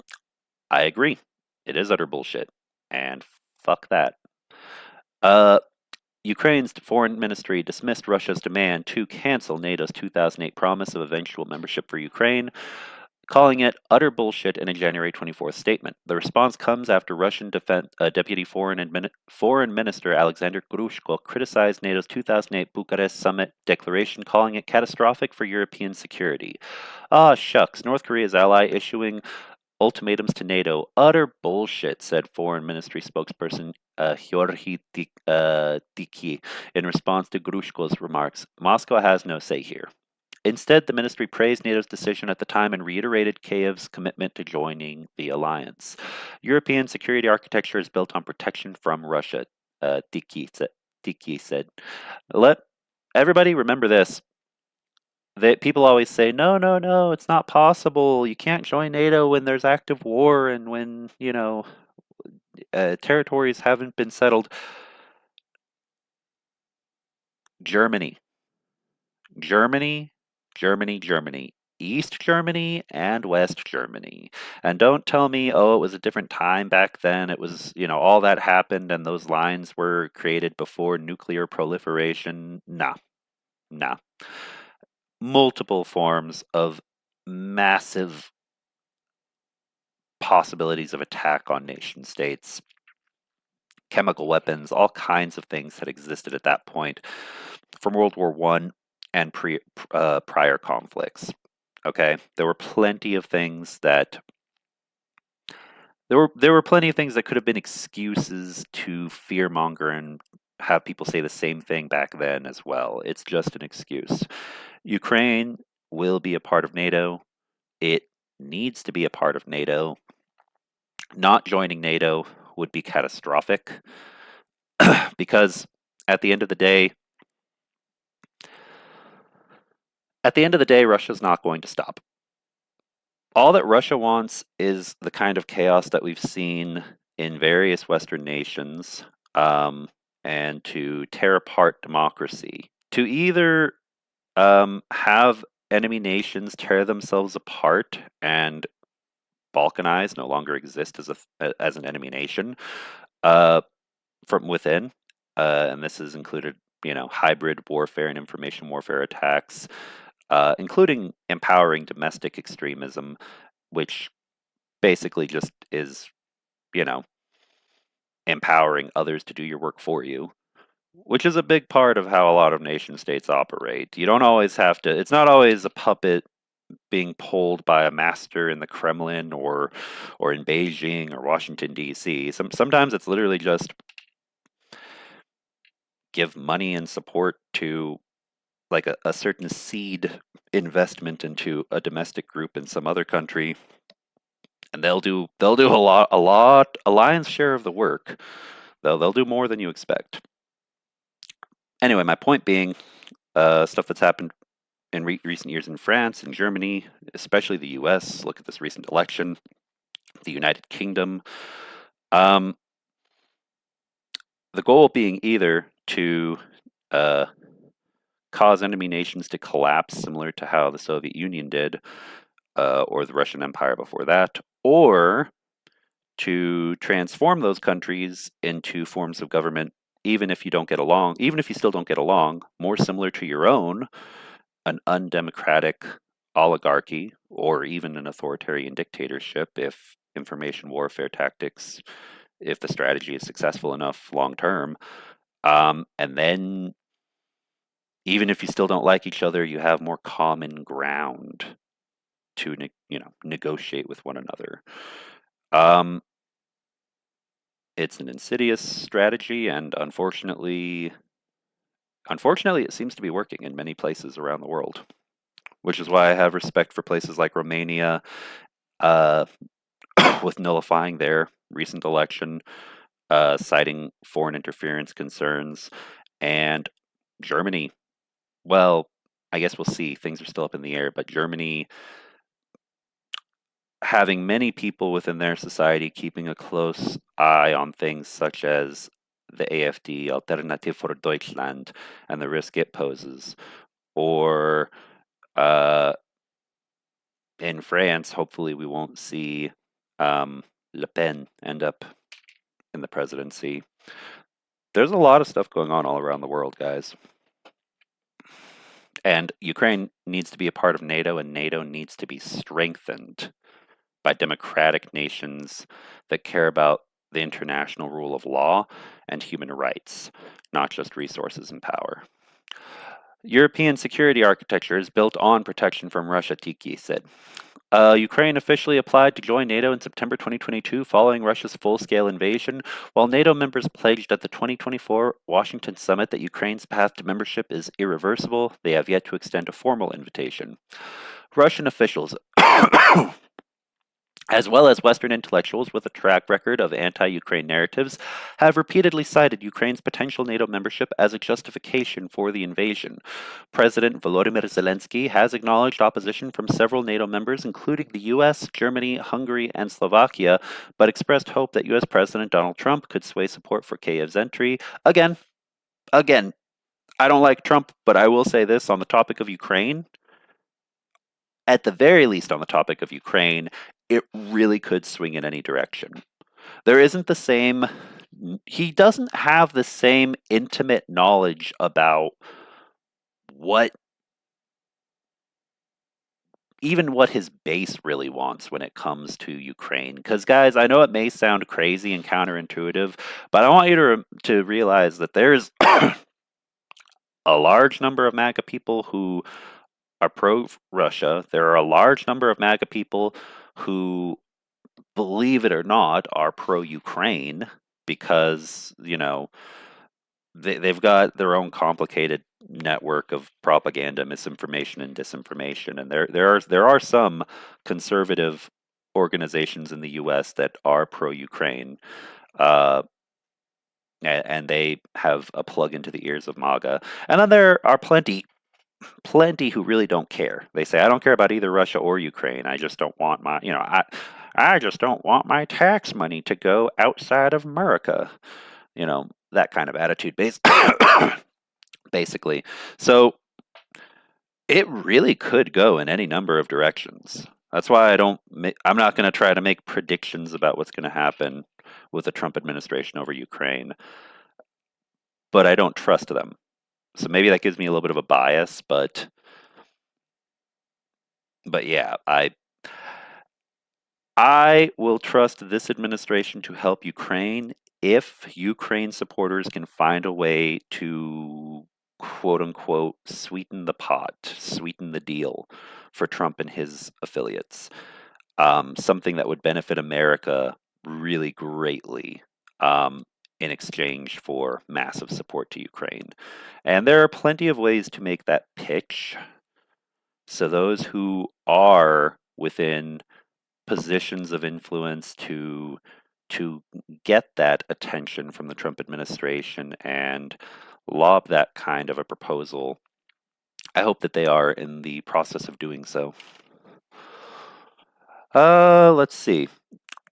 I agree. It is utter bullshit. And fuck that. Ukraine's foreign ministry dismissed Russia's demand to cancel NATO's 2008 promise of eventual membership for Ukraine, calling it utter bullshit in a January 24th statement. The response comes after Russian Deputy Foreign Minister Alexander Grushko criticized NATO's 2008 Bucharest summit declaration, calling it catastrophic for European security. Ah, shucks, North Korea's ally issuing ultimatums to NATO. Utter bullshit, said Foreign Ministry spokesperson Georgi Tiki in response to Grushko's remarks. Moscow has no say here. Instead, the ministry praised NATO's decision at the time and reiterated Kyiv's commitment to joining the alliance. European security architecture is built on protection from Russia, Tiki said. Let everybody remember this. People always say, no, no, no, it's not possible. You can't join NATO when there's active war and when, territories haven't been settled. Germany. East Germany and West Germany. And don't tell me, oh, it was a different time back then. It was, all that happened and those lines were created before nuclear proliferation. Nah. Multiple forms of massive possibilities of attack on nation states, chemical weapons, all kinds of things that existed at that point from World War I and prior conflicts. Okay, there were plenty of things that could have been excuses to fearmonger and have people say the same thing back then as well. It's just an excuse. Ukraine will be a part of NATO. It needs to be a part of NATO. Not joining NATO would be catastrophic because at the end of the day, Russia's not going to stop. All that Russia wants is the kind of chaos that we've seen in various Western nations, and to tear apart democracy, to either have enemy nations tear themselves apart and balkanize, no longer exist as an enemy nation from within, and this has included hybrid warfare and information warfare attacks, including empowering domestic extremism, which basically just is empowering others to do your work for you, which is a big part of how a lot of nation states operate. You don't always have to, it's not always a puppet being pulled by a master in the Kremlin or in Beijing or Washington, D.C. Sometimes it's literally just give money and support to like a certain seed investment into a domestic group in some other country, and they'll do a lion's share of the work. They'll do more than you expect. Anyway, my point being, stuff that's happened in recent years in France and Germany, especially the U.S. Look at this recent election, the United Kingdom. The goal being either to cause enemy nations to collapse, similar to how the Soviet Union did, or the Russian Empire before that, or to transform those countries into forms of government, even if you still don't get along, more similar to your own, an undemocratic oligarchy, or even an authoritarian dictatorship if information warfare tactics if the strategy is successful enough long term. And then even if you still don't like each other, you have more common ground to negotiate with one another. It's an insidious strategy, and unfortunately, it seems to be working in many places around the world, which is why I have respect for places like Romania, uh, with nullifying their recent election, citing foreign interference concerns, and Germany. Well, I guess we'll see. Things are still up in the air, but Germany having many people within their society keeping a close eye on things such as the AfD, Alternative for Deutschland, and the risk it poses, or in France, hopefully we won't see Le Pen end up in the presidency. There's a lot of stuff going on all around the world, guys. And Ukraine needs to be a part of NATO, and NATO needs to be strengthened by democratic nations that care about the international rule of law and human rights, not just resources and power. European security architecture is built on protection from Russia, Tiki said. Ukraine officially applied to join NATO in September 2022 following Russia's full-scale invasion, while NATO members pledged at the 2024 Washington summit that Ukraine's path to membership is irreversible. They have yet to extend a formal invitation. Russian officials as well as Western intellectuals with a track record of anti-Ukraine narratives, have repeatedly cited Ukraine's potential NATO membership as a justification for the invasion. President Volodymyr Zelensky has acknowledged opposition from several NATO members, including the US, Germany, Hungary, and Slovakia, but expressed hope that US President Donald Trump could sway support for Kyiv's entry. Again, I don't like Trump, but I will say this on the topic of Ukraine. At the very least, on the topic of Ukraine, it really could swing in any direction. There isn't the same, he doesn't have the same intimate knowledge about what his base really wants when it comes to Ukraine. Because, guys, I know it may sound crazy and counterintuitive, but I want you to realize that there's a large number of MAGA people who are pro-Russia. There are a large number of MAGA people who, believe it or not, are pro-Ukraine because, they've got their own complicated network of propaganda, misinformation, and disinformation. And there are some conservative organizations in the U.S. that are pro-Ukraine, and they have a plug into the ears of MAGA. And then there are plenty who really don't care. They say, I don't care about either Russia or Ukraine. I just don't want I just don't want my tax money to go outside of America. That kind of attitude basically. So it really could go in any number of directions. That's why I'm not going to try to make predictions about what's going to happen with the Trump administration over Ukraine. But I don't trust them. So maybe that gives me a little bit of a bias, but yeah, I will trust this administration to help Ukraine if Ukraine supporters can find a way to quote unquote sweeten the pot, sweeten the deal for Trump and his affiliates. Something that would benefit America really greatly. In exchange for massive support to Ukraine. And there are plenty of ways to make that pitch. So those who are within positions of influence to get that attention from the Trump administration and lob that kind of a proposal, I hope that they are in the process of doing so. Let's see.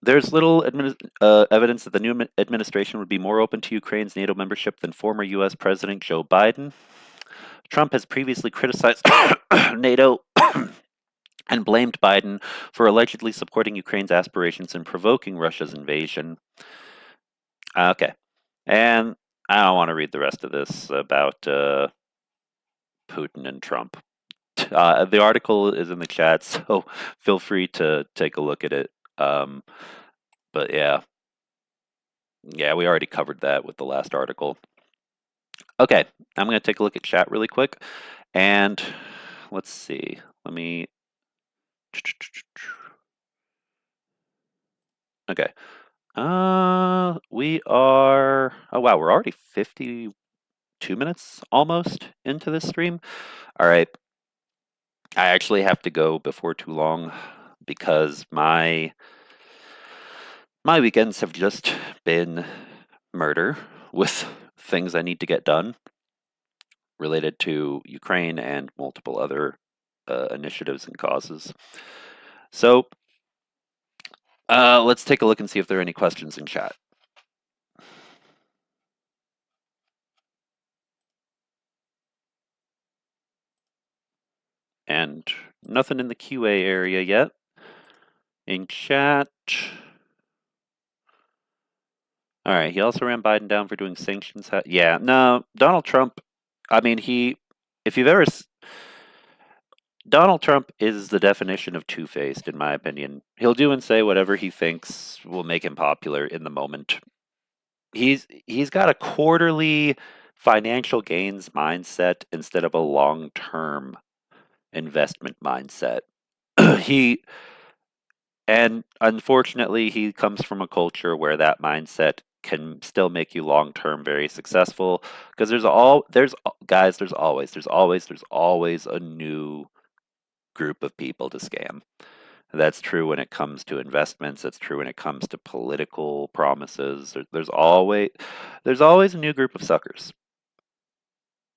There's little evidence that the new administration would be more open to Ukraine's NATO membership than former U.S. President Joe Biden. Trump has previously criticized NATO and blamed Biden for allegedly supporting Ukraine's aspirations and provoking Russia's invasion. Okay. And I don't want to read the rest of this about Putin and Trump. The article is in the chat, so feel free to take a look at it. But yeah, Yeah, we already covered that with the last article. Okay, I'm going to take a look at chat really quick. And let's see. Let me. Okay. We are. Oh, wow, we're already 52 minutes almost into this stream. All right. I actually have to go before too long because my weekends have just been murder with things I need to get done related to Ukraine and multiple other initiatives and causes. So let's take a look and see if there are any questions in chat. And nothing in the QA area yet. In chat. All right, he also ran Biden down for doing sanctions. Yeah, no, Donald Trump, I mean, if you've ever, Donald Trump is the definition of two-faced, in my opinion. He'll do and say whatever he thinks will make him popular in the moment. He's got a quarterly financial gains mindset instead of a long-term investment mindset. he And unfortunately, he comes from a culture where that mindset can still make you long term very successful because there's always a new group of people to scam. That's true when it comes to investments. That's true when it comes to political promises. There's always a new group of suckers.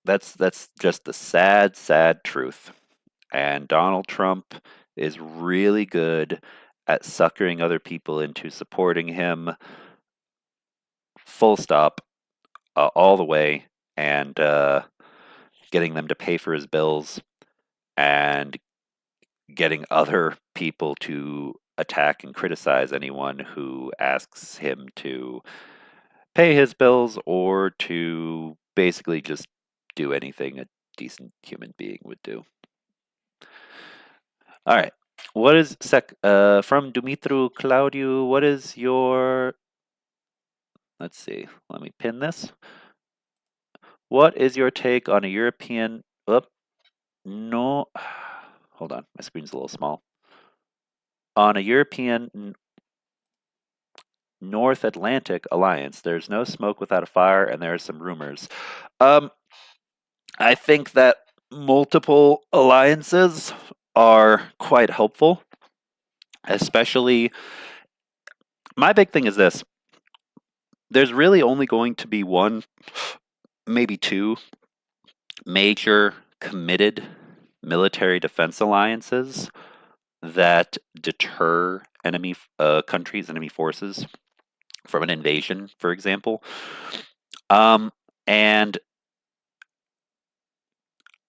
That's just the sad, sad truth. And Donald Trump is really good at suckering other people into supporting him, full stop, all the way, and getting them to pay for his bills and getting other people to attack and criticize anyone who asks him to pay his bills or to basically just do anything a decent human being would do. All right. What is from Dumitru Claudiu? What is your? Let's see. Let me pin this. What is your take on a European? No. Hold on. My screen's a little small. On a European North Atlantic alliance, there's no smoke without a fire, and there are some rumors. I think that multiple alliances are quite helpful, especially. My big thing is this: there's really only going to be one, maybe two major committed military defense alliances that deter enemy countries, enemy forces from an invasion, for example. And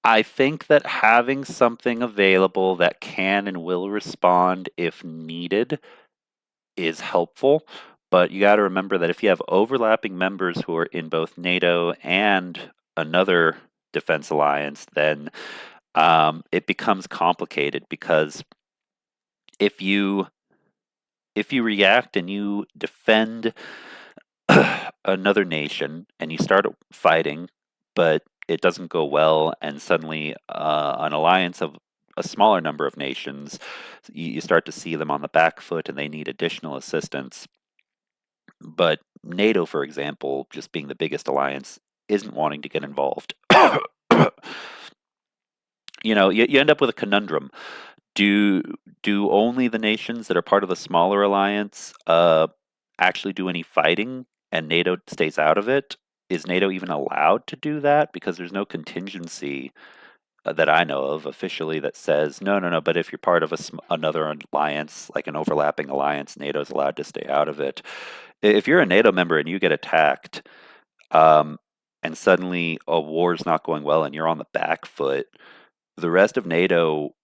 I think that having something available that can and will respond if needed is helpful. But you got to remember that if you have overlapping members who are in both NATO and another defense alliance, then it becomes complicated because if you react and you defend another nation and you start fighting, but it doesn't go well, and suddenly an alliance of a smaller number of nations, you start to see them on the back foot and they need additional assistance. But NATO, for example, just being the biggest alliance, isn't wanting to get involved. You end up with a conundrum. Do only the nations that are part of the smaller alliance actually do any fighting, and NATO stays out of it? Is NATO even allowed to do that? Because there's no contingency that I know of officially that says no, no, no. But if you're part of another alliance, like an overlapping alliance, NATO's allowed to stay out of it. If you're a NATO member and you get attacked, and suddenly a war's not going well, and you're on the back foot, the rest of NATO,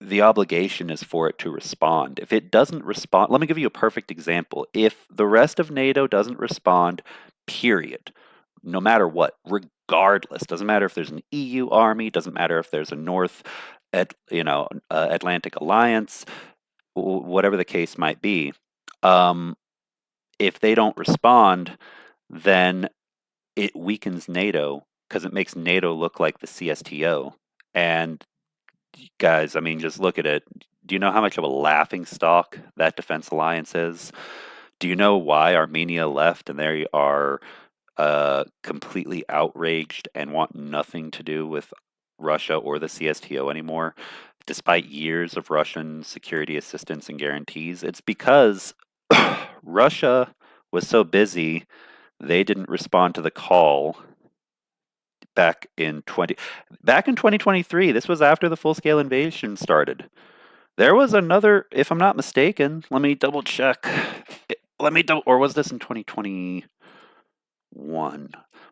the obligation is for it to respond. If it doesn't respond, let me give you a perfect example. If the rest of NATO doesn't respond, period, no matter what, regardless, doesn't matter if there's an EU army, doesn't matter if there's a Atlantic alliance, whatever the case might be, if they don't respond, then it weakens NATO because it makes NATO look like the CSTO. And guys, I mean, just look at it. Do you know how much of a laughing stock that defense alliance is? Do you know why Armenia left and they are completely outraged and want nothing to do with Russia or the CSTO anymore, despite years of Russian security assistance and guarantees? It's because Russia was so busy, they didn't respond to the call back in 2023. This was after the full-scale invasion started. There was another, if I'm not mistaken, let me double check. Or was this in 2021?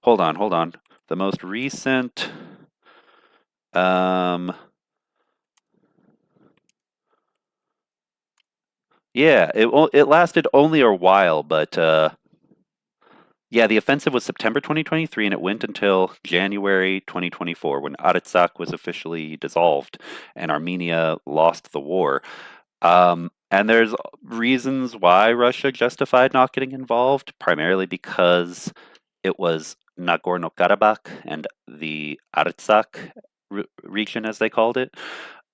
Hold on. The most recent, um, yeah, it lasted only a while, but yeah, the offensive was September 2023, and it went until January 2024 when Artsakh was officially dissolved and Armenia lost the war. And there's reasons why Russia justified not getting involved, primarily because it was Nagorno-Karabakh and the Artsakh region, as they called it,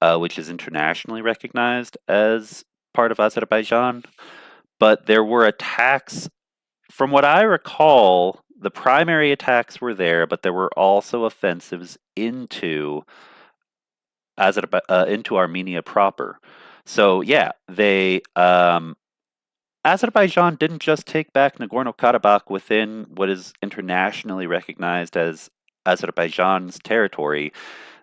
which is internationally recognized as part of Azerbaijan. But there were attacks, from what I recall, the primary attacks were there, but there were also offensives into into Armenia proper. So yeah, they Azerbaijan didn't just take back Nagorno-Karabakh within what is internationally recognized as Azerbaijan's territory.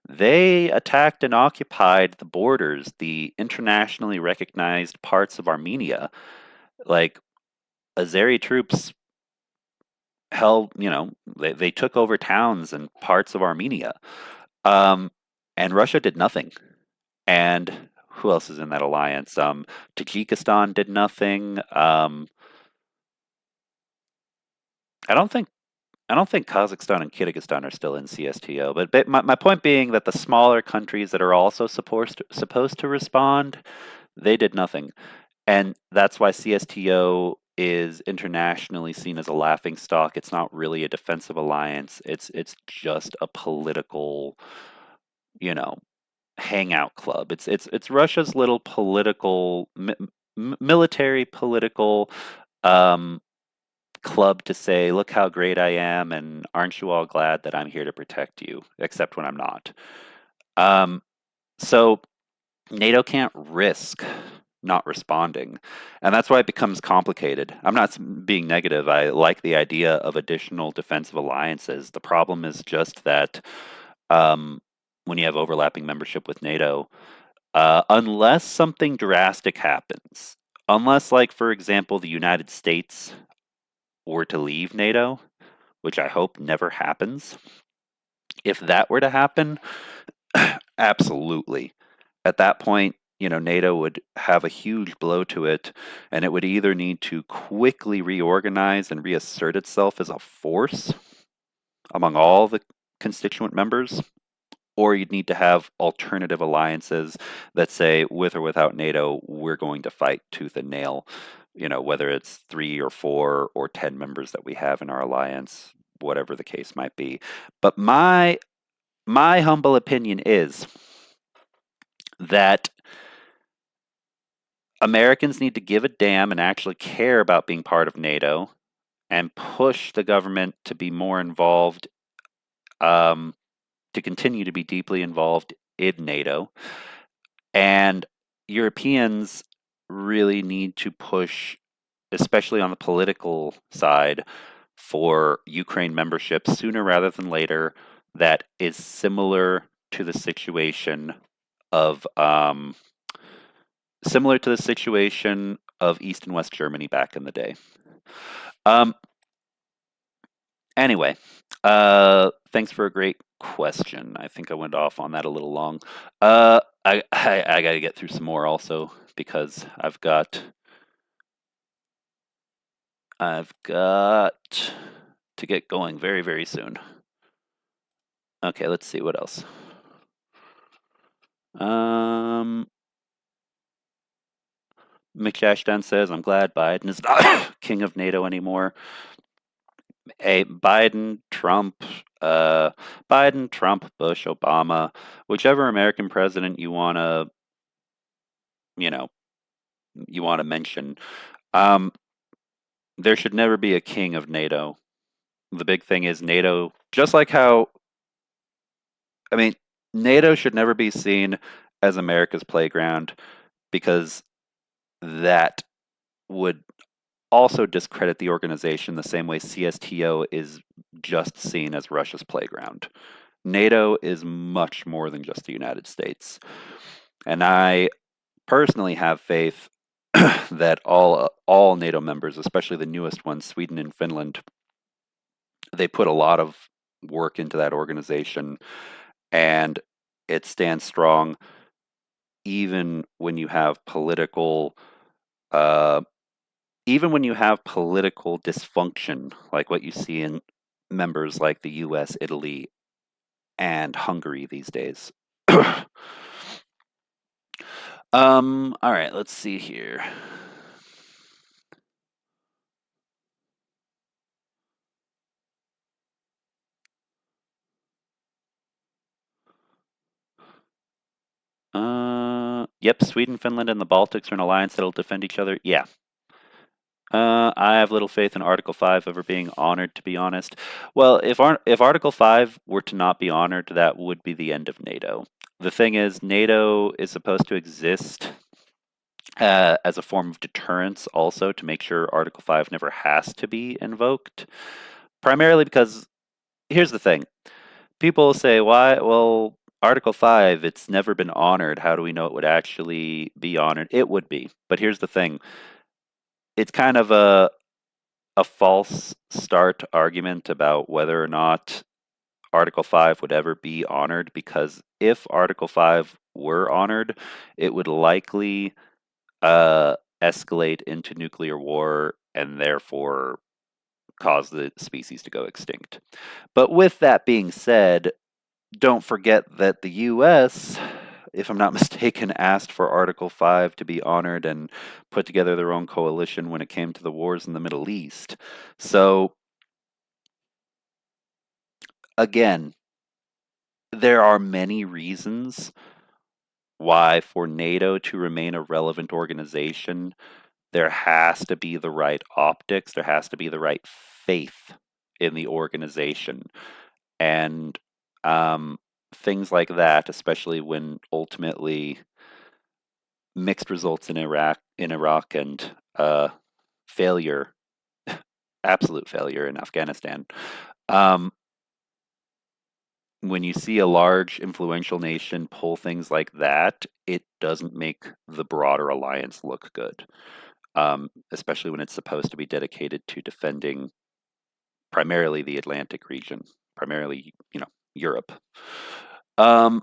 They attacked and occupied the borders, the internationally recognized parts of Armenia. Like Azeri troops held, they took over towns and parts of Armenia. Um, and Russia did nothing. And who else is in that alliance? Tajikistan did nothing. I don't think Kazakhstan and Kyrgyzstan are still in CSTO. But my point being that the smaller countries that are also supposed to respond, they did nothing, and that's why CSTO is internationally seen as a laughing stock. It's not really a defensive alliance. It's just a political, you know, hangout club. It's Russia's little political, military political um, club to say, look how great I am, and aren't you all glad that I'm here to protect you, except when I'm not. Um, so NATO can't risk not responding, and that's why it becomes complicated. I'm not being negative. I like the idea of additional defensive alliances. The problem is just that when you have overlapping membership with NATO, unless something drastic happens, unless, like, for example, the United States were to leave NATO, which I hope never happens, if that were to happen, absolutely. At that point, NATO would have a huge blow to it, and it would either need to quickly reorganize and reassert itself as a force among all the constituent members, or you'd need to have alternative alliances that say, with or without NATO, we're going to fight tooth and nail, whether it's 3 or 4 or 10 members that we have in our alliance, whatever the case might be. But my humble opinion is that Americans need to give a damn and actually care about being part of NATO and push the government to be more involved, to continue to be deeply involved in NATO. And Europeans really need to push, especially on the political side, for Ukraine membership sooner rather than later. That is similar to the situation of East and West Germany back in the day. Um, anyway, thanks for a great question. I think I went off on that a little long. I got to get through some more also because I've got to get going very, very soon. Okay, let's see what else. McCashton says, I'm glad Biden is not king of NATO anymore. A Biden, Trump, Bush, Obama, whichever American president you know, you want to mention. Um, there should never be a king of NATO. The big thing is NATO, just like how, I mean, NATO should never be seen as America's playground because that would also discredit the organization the same way CSTO is just seen as Russia's playground. NATO is much more than just the United States. And I personally have faith that all NATO members, especially the newest ones, Sweden and Finland, they put a lot of work into that organization and it stands strong even when you have political uh, even when you have political dysfunction, like what you see in members like the US, Italy, and Hungary these days. All right, let's see here. Yep, Sweden, Finland, and the Baltics are an alliance that'll defend each other. Yeah. I have little faith in Article 5 ever being honored, to be honest. Well, if Article 5 were to not be honored, that would be the end of NATO. The thing is, NATO is supposed to exist as a form of deterrence also to make sure Article 5 never has to be invoked. Primarily because, here's the thing. People say, why? Well, Article 5, it's never been honored. How do we know it would actually be honored? It would be. But here's the thing. It's kind of a false start argument about whether or not Article 5 would ever be honored, because if Article 5 were honored, it would likely escalate into nuclear war and therefore cause the species to go extinct. But with that being said, don't forget that the US, if I'm not mistaken, asked for Article 5 to be honored and put together their own coalition when it came to the wars in the Middle East. So, again, there are many reasons why, for NATO to remain a relevant organization, there has to be the right optics, there has to be the right faith in the organization. And things like that, especially when ultimately mixed results in Iraq and failure, absolute failure in Afghanistan. Um, when you see a large influential nation pull things like that, it doesn't make the broader alliance look good, especially when it's supposed to be dedicated to defending primarily the Atlantic region, primarily, Europe. Um,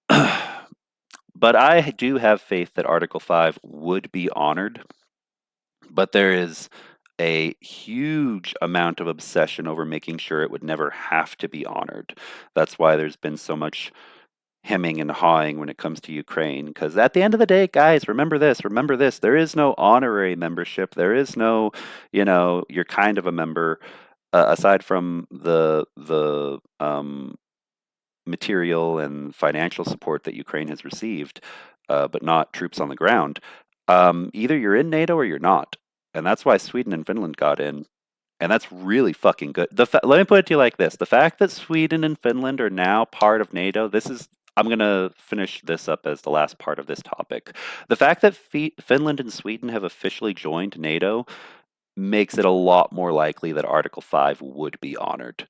but I do have faith that Article 5 would be honored, but there is a huge amount of obsession over making sure it would never have to be honored. That's why there's been so much hemming and hawing when it comes to Ukraine. Because at the end of the day, guys, remember this, there is no honorary membership. There is no, you're kind of a member, aside from the material and financial support that Ukraine has received, but not troops on the ground. Either you're in NATO or you're not. And that's why Sweden and Finland got in. And that's really fucking good. Let me put it to you like this. The fact that Sweden and Finland are now part of NATO, I'm going to finish this up as the last part of this topic. The fact that Finland and Sweden have officially joined NATO makes it a lot more likely that Article 5 would be honored,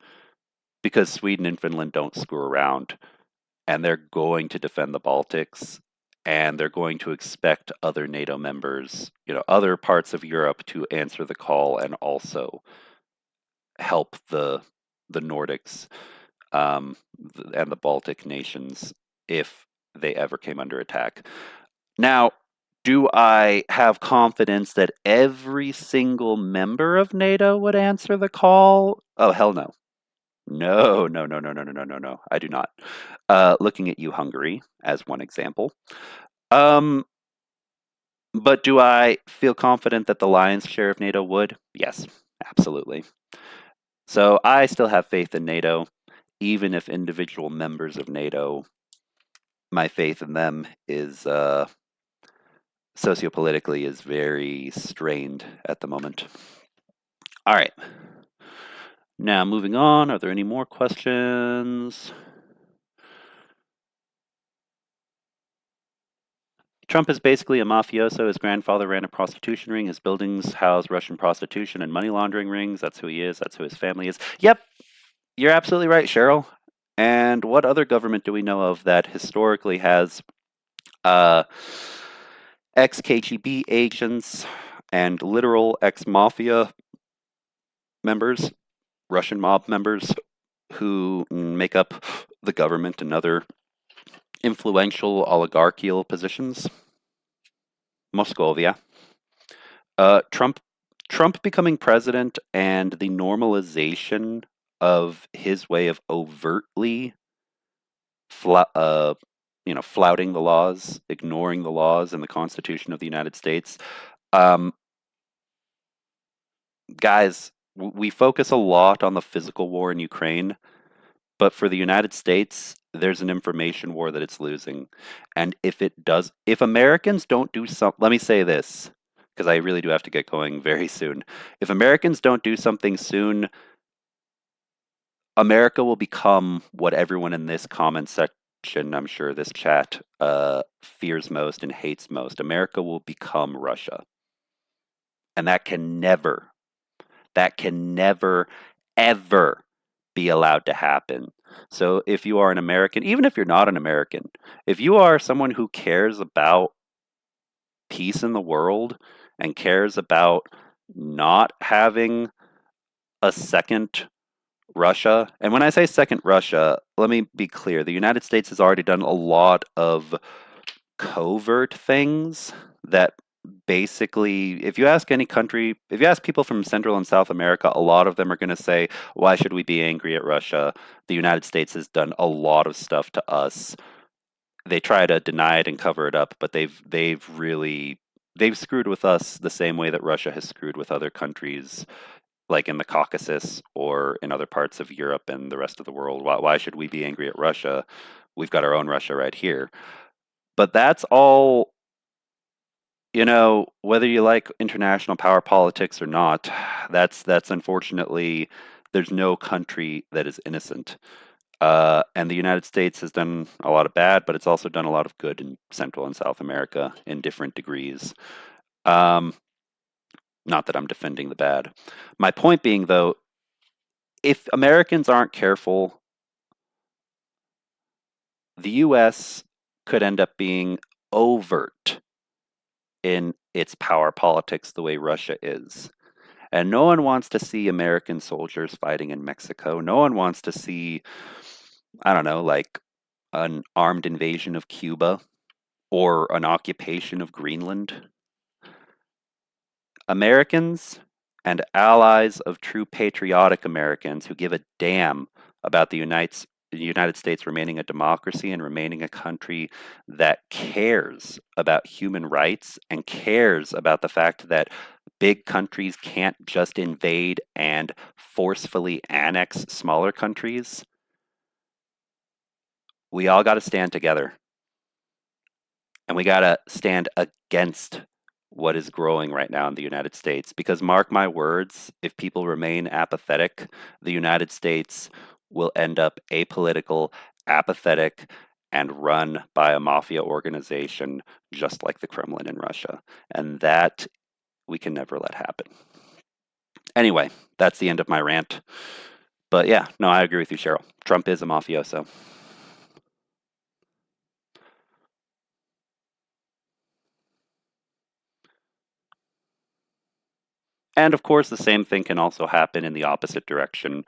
because Sweden and Finland don't screw around, and they're going to defend the Baltics, and they're going to expect other NATO members, other parts of Europe to answer the call and also help the Nordics, and the Baltic nations if they ever came under attack. Now, do I have confidence that every single member of NATO would answer the call? Oh, hell no. No, no, no, no, no, no, no, no, no. I do not. Looking at you, Hungary, as one example. Um, But do I feel confident that the lion's share of NATO would? Yes, absolutely. So I still have faith in NATO, even if individual members of NATO, my faith in them is sociopolitically is very strained at the moment. All right. Now, moving on, are there any more questions? Trump is basically a mafioso. His grandfather ran a prostitution ring. His buildings house Russian prostitution and money laundering rings. That's who he is. That's who his family is. Yep, you're absolutely right, Cheryl. And what other government do we know of that historically has uh, ex KGB agents and literal ex mafia members, Russian mob members, who make up the government and other influential oligarchical positions? Moscovia. Trump becoming president and the normalization of his way of overtly flouting the laws, ignoring the laws and the Constitution of the United States. Um, Guys, we focus a lot on the physical war in Ukraine, but for the United States, there's an information war that it's losing. And if Americans don't do something, let me say this, because I really do have to get going very soon. If Americans don't do something soon, America will become what everyone in this comment section, I'm sure this chat, fears most and hates most. America will become Russia. And that can never, ever be allowed to happen. So if you are an American, even if you're not an American, if you are someone who cares about peace in the world and cares about not having a second Russia, and when I say second Russia, let me be clear. The United States has already done a lot of covert things that basically, if you ask any country, if you ask people from Central and South America, a lot of them are going to say, why should we be angry at Russia? The United States has done a lot of stuff to us. They try to deny it and cover it up, but they've screwed with us the same way that Russia has screwed with other countries, like in the Caucasus or in other parts of Europe and the rest of the world. Why should we be angry at Russia? We've got our own Russia right here. But that's all, whether you like international power politics or not, that's unfortunately, there's no country that is innocent. And the United States has done a lot of bad, but it's also done a lot of good in Central and South America in different degrees. Um, Not that I'm defending the bad. My point being, though, if Americans aren't careful, the U.S. could end up being overt in its power politics the way Russia is. And no one wants to see American soldiers fighting in Mexico. No one wants to see, I don't know, like an armed invasion of Cuba or an occupation of Greenland. Americans and allies of true patriotic Americans who give a damn about the United States remaining a democracy and remaining a country that cares about human rights and cares about the fact that big countries can't just invade and forcefully annex smaller countries. We all got to stand together. And we got to stand against what is growing right now in the United States. Because mark my words, if people remain apathetic, the United States will end up apolitical, apathetic, and run by a mafia organization just like the Kremlin in Russia. And that we can never let happen. Anyway, that's the end of my rant. But yeah, no, I agree with you, Cheryl. Trump is a mafioso. And of course, the same thing can also happen in the opposite direction.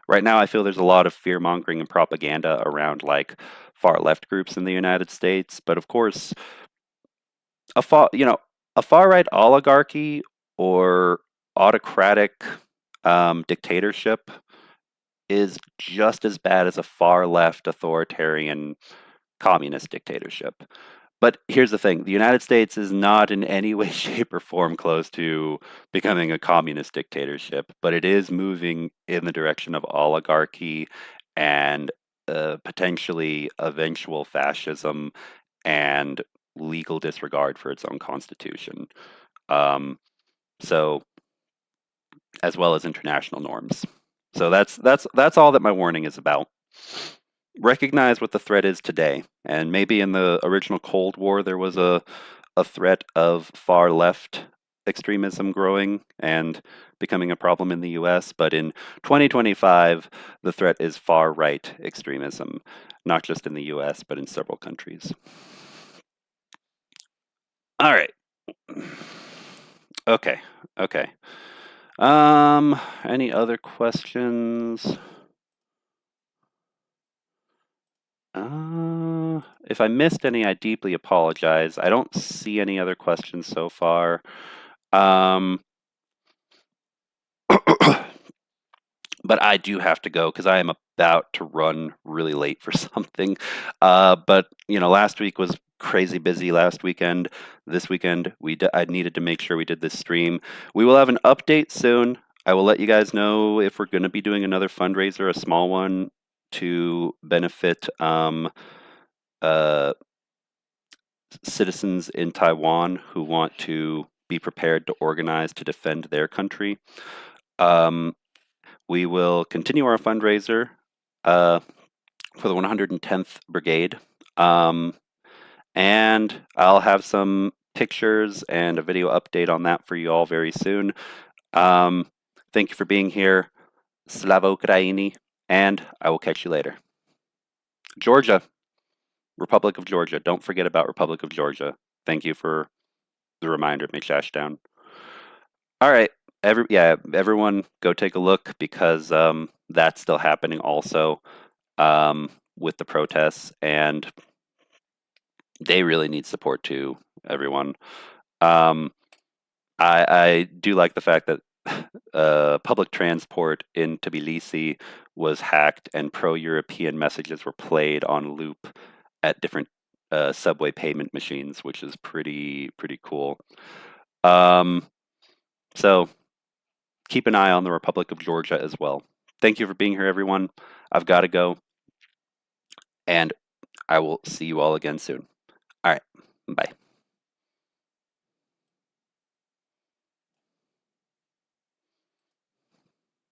Right now, I feel there's a lot of fear mongering and propaganda around like far left groups in the United States. But of course, a a far right oligarchy or autocratic dictatorship is just as bad as a far left authoritarian communist dictatorship. But here's the thing, the United States is not in any way, shape, or form close to becoming a communist dictatorship, but it is moving in the direction of oligarchy and potentially eventual fascism and legal disregard for its own constitution. Um, so, as well as international norms. So that's all that my warning is about. Recognize what the threat is today, and maybe in the original Cold War there was a threat of far left extremism growing and becoming a problem in the US, but in 2025 the threat is far right extremism, not just in the US but in several countries. All right. Okay. Okay. Any other questions? If I missed any, I deeply apologize. I don't see any other questions so far. Um, but I do have to go because I am about to run really late for something. But last week was crazy busy. Last weekend, this weekend, I needed to make sure we did this stream. We will have an update soon. I will let you guys know if we're going to be doing another fundraiser, a small one, to benefit uh, citizens in Taiwan who want to be prepared to organize to defend their country. We will continue our fundraiser for the 110th Brigade. And I'll have some pictures and a video update on that for you all very soon. Thank you for being here. Slava Ukraini, and I will catch you later. Georgia, Republic of Georgia. Don't forget about Republic of Georgia. Thank you for the reminder, McShashdown. All right, everyone, go take a look because that's still happening also with the protests, and they really need support too. Everyone, I do like the fact that public transport in Tbilisi was hacked and pro-European messages were played on loop at different subway payment machines, which is pretty cool. So keep an eye on the Republic of Georgia as well. Thank you for being here, everyone. I've got to go, and I will see you all again soon. All right, bye.